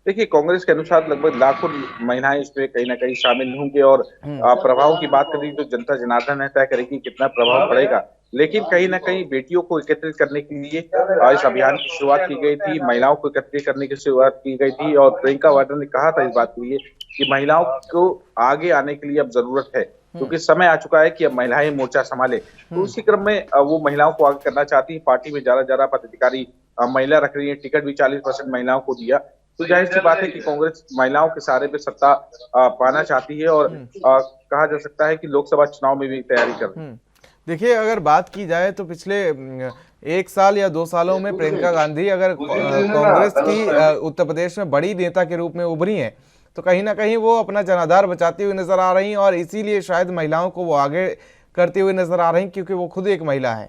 देखिए कांग्रेस के अनुसार लगभग लाखों महिलाएं इसमें कहीं ना कहीं शामिल होंगे और प्रभाव की बात करें तो जनता जनार्दन है तय करेगी कितना प्रभाव पड़ेगा, लेकिन कहीं ना कहीं बेटियों को एकत्रित करने के लिए इस अभियान की शुरुआत की गई थी, महिलाओं को एकत्रित करने की शुरुआत की गई थी और प्रियंका वाड्रा ने कहा था इस बात के लिए कि महिलाओं को आगे आने के लिए अब जरूरत है, क्योंकि समय आ चुका है कि अब महिलाएं मोर्चा संभाले। तो उसी क्रम में वो महिलाओं को आगे करना चाहती है, पार्टी में ज्यादा पदाधिकारी महिला रख रही है, टिकट भी 40% महिलाओं को दिया, तो जाहिर सी बात है कि कांग्रेस महिलाओं के सहारे पे सत्ता पाना चाहती है और कहा जा सकता है कि लोकसभा चुनाव में भी तैयारी कर रही है। देखिए अगर बात की जाए तो पिछले 1 साल या 2 सालों में प्रियंका गांधी अगर कांग्रेस की उत्तर प्रदेश में बड़ी नेता के रूप में उभरी हैं तो कहीं ना कहीं वो अपना जनाधार बचाती हुई नजर आ रही हैं और इसीलिए शायद महिलाओं को वो आगे करती हुई नजर आ रही हैं क्योंकि वो खुद एक महिला है।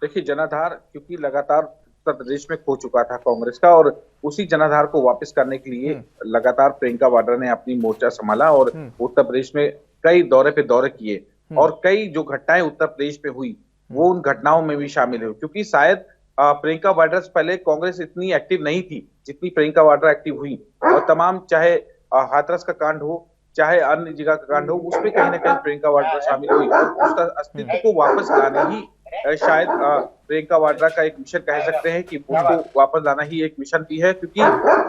देखिए जनाधार क्योंकि लगातार उत्तर प्रदेश में खो चुका था कांग्रेस का और उसी जनाधार को वापस करने के लिए लगातार प्रियंका वाड्रा ने अपनी मोर्चा संभाला और उत्तर प्रदेश में कई दौरे पे दौरे किए और कई जो घटनाएं उत्तर प्रदेश में हुई वो उन घटनाओं में भी शामिल हुई, क्योंकि शायद प्रियंका वाड्रा से पहले कांग्रेस इतनी एक्टिव नहीं थी जितनी प्रियंका वाड्रा एक्टिव हुई और तमाम चाहे हाथरस का कांड हो चाहे अन्य जगह का कांड हो उसमें कहीं ना कहीं प्रियंका वाड्रा शामिल हुई और उसका अस्तित्व को वापस लाना ही शायद प्रियंका वाड्रा का एक मिशन कह सकते हैं कि उसको वापस लाना ही एक मिशन भी है, क्योंकि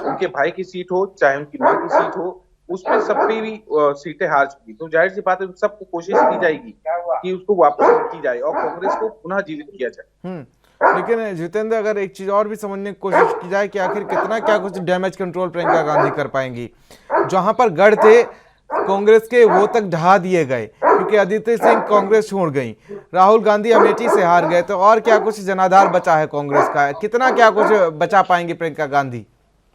उनके भाई की सीट हो चाहे उनकी मां की सीट हो उसमें सब पे भी सीटें हार चुकी, तो जाहिर सी बात है सबको कोशिश की जाएगी कि उसको वापस की जाए और कांग्रेस को पुनः जीवित किया जाए। लेकिन जितेंद्र अगर एक चीज और भी समझने की कोशिश की जाए कि आखिर कितना क्या कुछ डैमेज कंट्रोल प्रियंका गांधी कर पाएंगी, जहां पर गढ़ थे कांग्रेस के वो तक ढहा दिए गए क्योंकि आदित्य सिंह कांग्रेस छोड़ गई, राहुल गांधी अमेठी से हार गए, तो और क्या कुछ जनाधार बचा है कांग्रेस का, कितना क्या कुछ बचा पाएंगी प्रियंका गांधी?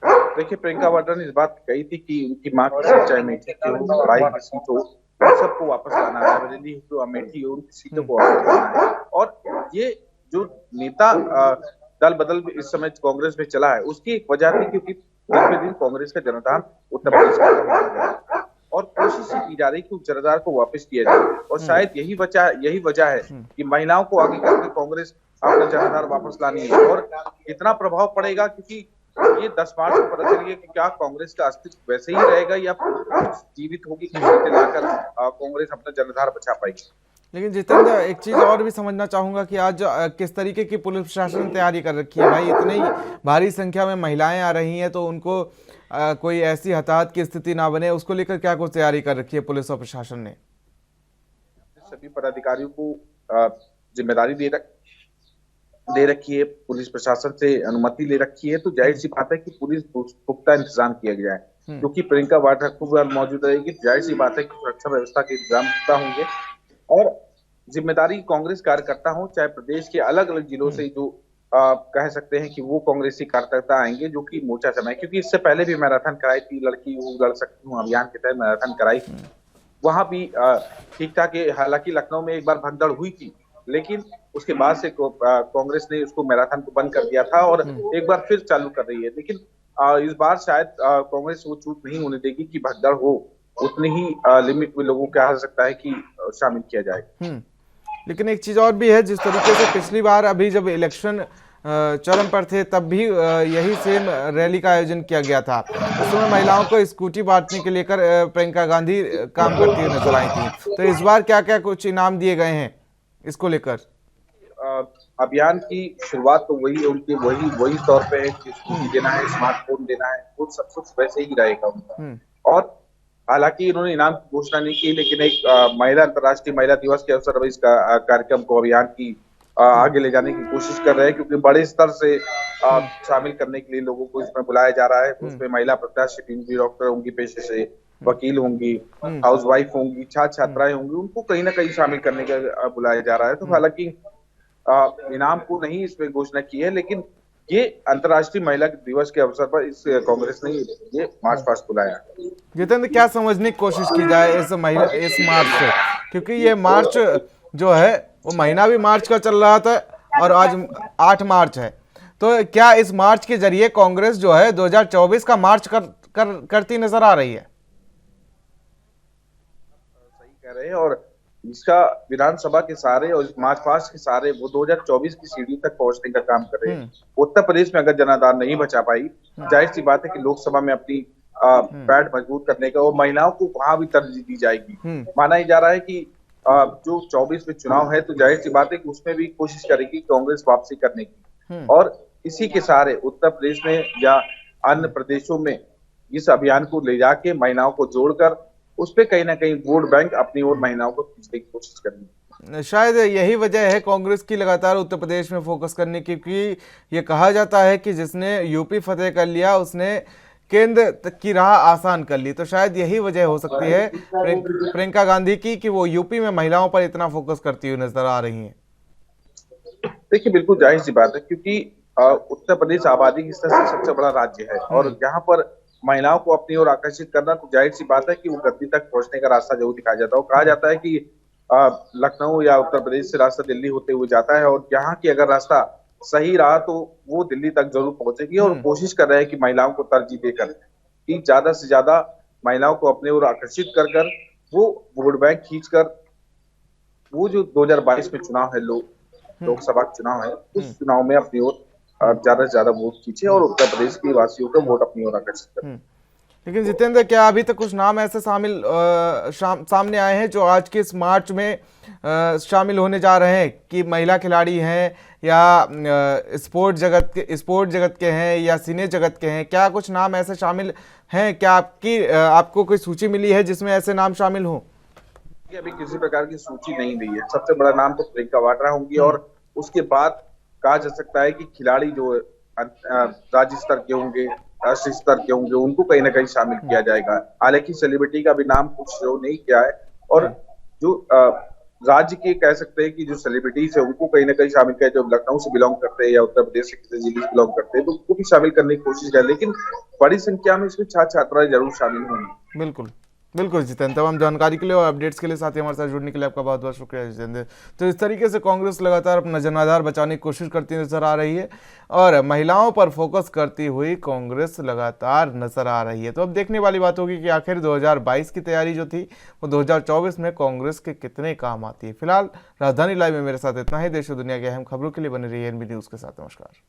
देखिए प्रियंका वाड्रा ने इस बात कही थी कि उनकी मां की सीट चाहे अमेठी की हो, भाई की सीट हो, सबको वापस लाना है, बरेली हो, अमेठी हो, उनकी सीटों को वापस लाना है और ये जो नेता दल बदल इस समय कांग्रेस में चला है, उसकी एक वजह थी क्योंकि दिन पे दिन कांग्रेस का जनाधार उत्तर प्रदेश में कम होता जा रहा है और कोशिश ही की जा रही कि उस जनाधार को वापस किया जाए। और शायद यही वजह है कि महिलाओं को आगे करके कांग्रेस अपना जनाधार वापस लानी है। और कितना प्रभाव पड़ेगा, क्योंकि ये 10 मार्च को पता चलेगा कि क्या कांग्रेस का अस्तित्व वैसे ही रहेगा या जीवित होगी कि सीटें लाकर कांग्रेस अपना जनाधार बचा पाएगी। लेकिन जितेंद्र, एक चीज और भी समझना चाहूंगा कि आज किस तरीके की पुलिस प्रशासन ने तैयारी कर रखी है। भाई, इतनी भारी संख्या में महिलाएं आ रही हैं, तो उनको कोई ऐसी हताहत की स्थिति ना बने, उसको लेकर क्या कुछ तैयारी कर रखी है पुलिस और प्रशासन ने? सभी पदाधिकारियों को जिम्मेदारी दे रखी है, पुलिस प्रशासन से अनुमति ले रखी है, तो जाहिर सी बात है कि पुलिस पुख्ता इंतजाम किया गया है। क्योंकि प्रियंका वाड्रा खूब मौजूद रहेगी, जाहिर सी बात है कि सुरक्षा व्यवस्था के इंतजाम पुख्ता होंगे। और जिम्मेदारी कांग्रेस कार्यकर्ता हो, चाहे प्रदेश के अलग अलग जिलों से जो कह सकते हैं कि वो कांग्रेसी कार्यकर्ता आएंगे जो कि मोर्चा जमाए, क्योंकि इससे पहले भी मैराथन कराई थी, लड़की हूँ लड़ सकती हूँ अभियान के तहत मैराथन कराई थी। वहां भी ठीक ठाक, हालांकि लखनऊ में एक बार भगदड़ हुई थी, लेकिन उसके बाद से कांग्रेस ने उसको मैराथन को बंद कर दिया था और एक बार फिर चालू कर रही है। लेकिन इस बार शायद कांग्रेस वो चूक नहीं होने देगी कि भगदड़ हो, उतनी ही लिमिट में लोगों को कहा जा सकता है कि शामिल किया जाए। लेकिन एक चीज और भी है, जिस तरीके से पिछली बार अभी जब इलेक्शन चरम पर थे तब भी यही सेम रैली का आयोजन किया गया था। उस समय महिलाओं को स्कूटी बांटने के लेकर प्रियंका गांधी काम करती हुई नजर आई थी। तो इस बार क्या क्या कुछ इनाम दिए गए हैं इसको लेकर? अभियान की शुरुआत तो वही तौर पे है कि स्कूटी देना है, स्मार्टफोन देना है, वो सब कुछ वैसे ही रहेगा उनका। और हालांकि इन्होंने इनाम की घोषणा नहीं की, लेकिन एक अंतर्राष्ट्रीय महिला दिवस के अवसर पर इस कार्यक्रम को, अभियान की आगे ले जाने की कोशिश कर रहे हैं, क्योंकि बड़े स्तर से शामिल करने के लिए लोगों को इसमें बुलाया जा रहा है। उसमें महिला प्रत्याशी होंगी, डॉक्टर होंगी पेशे से, वकील होंगी, हाउसवाइफ होंगी, छात्र छात्राएं होंगी, उनको कहीं ना कहीं शामिल करने का बुलाया जा रहा है। तो हालांकि इनाम को नहीं इसमें घोषणा की है, लेकिन ये अंतर्राष्ट्रीय महिला दिवस के अवसर पर इस कांग्रेस ने ये मार्च पास्ट बुलाया। जितेंद्र, क्या समझने की कोशिश की जाए इस मार्च से? क्योंकि ये मार्च जो है वो महीना भी मार्च का चल रहा था और आज 8 मार्च है। तो क्या इस मार्च के जरिए कांग्रेस जो है 2024 का मार्च करती नजर आ रही है? सही कह रहे हैं। और इसका विधानसभा के सारे और मार्च पास्ट के सारे वो 2024 की सीढ़ी तक पहुंचने का काम कर रहे हैं। उत्तर प्रदेश में अगर जनाधार नहीं बचा पाई, जाहिर सी बात है कि लोकसभा में अपनी पैठ मजबूत करने का, और महिलाओं को वहां भी तरजीह दी जाएगी। माना ही जा रहा है कि जो 24 में चुनाव है, तो जाहिर सी बात है कि उसमें भी कोशिश करेगी कांग्रेस वापसी करने की। और इसी के सहारे उत्तर प्रदेश में या अन्य प्रदेशों में इस अभियान को ले जाके महिलाओं को जोड़कर उस पे कहीं ना कहीं वोट बैंक अपनी ओर महिलाओं को खींचने की कोशिश करेंगे। शायद यही वजह है कांग्रेस की लगातार उत्तर प्रदेश में फोकस करने की, क्योंकि ये कहा जाता है कि जिसने यूपी फतेह कर लिया उसने केंद्र तक की राह आसान कर ली। तो शायद यही वजह हो सकती है प्रियंका गांधी की कि वो यूपी में महिलाओं पर इतना फोकस करती हुई नजर आ रही हैं। देखिए, बिल्कुल जाहिर सी बात है, क्योंकि उत्तर प्रदेश आबादी की स्तर से सबसे बड़ा राज्य है और यहाँ पर महिलाओं को अपनी ओर आकर्षित करना, तो जाहिर सी बात है कि वो गद्दी तक पहुंचने का रास्ता जरूर दिखाया जाता है। कहा जाता है कि लखनऊ या उत्तर प्रदेश से रास्ता दिल्ली होते हुए जाता है, और यहाँ की अगर रास्ता सही रहा तो वो दिल्ली तक जरूर पहुंचेगी। और कोशिश कर रहे हैं कि महिलाओं को तरजीह देकर कि ज्यादा से ज्यादा महिलाओं को अपने ओर आकर्षित कर वो वोट बैंक खींच कर वो जो 2022 में चुनाव है, लोकसभा चुनाव है, उस चुनाव में अपनी ओर ज्यादा से ज्यादा वोट खींचे और उत्तर प्रदेश के वासियों का वोट अपनी ओर आकर्षित करें। लेकिन जितेंद्र, क्या अभी तक कुछ नाम ऐसे सामने आए हैं जो आज के इस मार्च में शामिल होने जा रहे हैं कि महिला खिलाड़ी हैं या स्पोर्ट जगत के हैं या सिने जगत के हैं? क्या कुछ नाम ऐसे शामिल हैं? क्या आपको कोई सूची मिली है जिसमें ऐसे नाम शामिल हों? अभी किसी प्रकार की सूची नहीं दी है। सबसे बड़ा नाम तो प्रियंका वाड्रा होंगी और उसके बाद कहा जा सकता है कि खिलाड़ी जो राज्य स्तर के होंगे, राष्ट्रीय स्तर के होंगे, उनको कहीं ना कहीं शामिल किया जाएगा। हालांकि सेलिब्रिटी का भी नाम कुछ शो नहीं किया है, और जो राज्य के कह सकते हैं कि जो सेलिब्रिटीज है उनको कहीं ना कहीं शामिल किया, जो लखनऊ से बिलोंग करते हैं या उत्तर प्रदेश से किसी जिले से बिलोंग करते हैं, तो उनको भी शामिल करने की कोशिश है। लेकिन बड़ी संख्या में इसमें छात्र छात्राएं जरूर शामिल होंगी। बिल्कुल बिल्कुल जितेंद्र, तमाम जानकारी के लिए और अपडेट्स के लिए साथ ही हमारे साथ जुड़ने के लिए आपका बहुत बहुत शुक्रिया जितेंद्र। तो इस तरीके से कांग्रेस लगातार अपना जनाधार बचाने की कोशिश करती नजर आ रही है और महिलाओं पर फोकस करती हुई कांग्रेस लगातार नजर आ रही है। तो अब देखने वाली बात होगी कि आखिर 2022 की तैयारी जो थी वो 2024 में कांग्रेस के कितने काम आती है। फिलहाल राजधानी लाइव में मेरे साथ इतना ही। देश और दुनिया की अहम खबरों के लिए बने रहिए एनबी न्यूज़ के साथ। नमस्कार।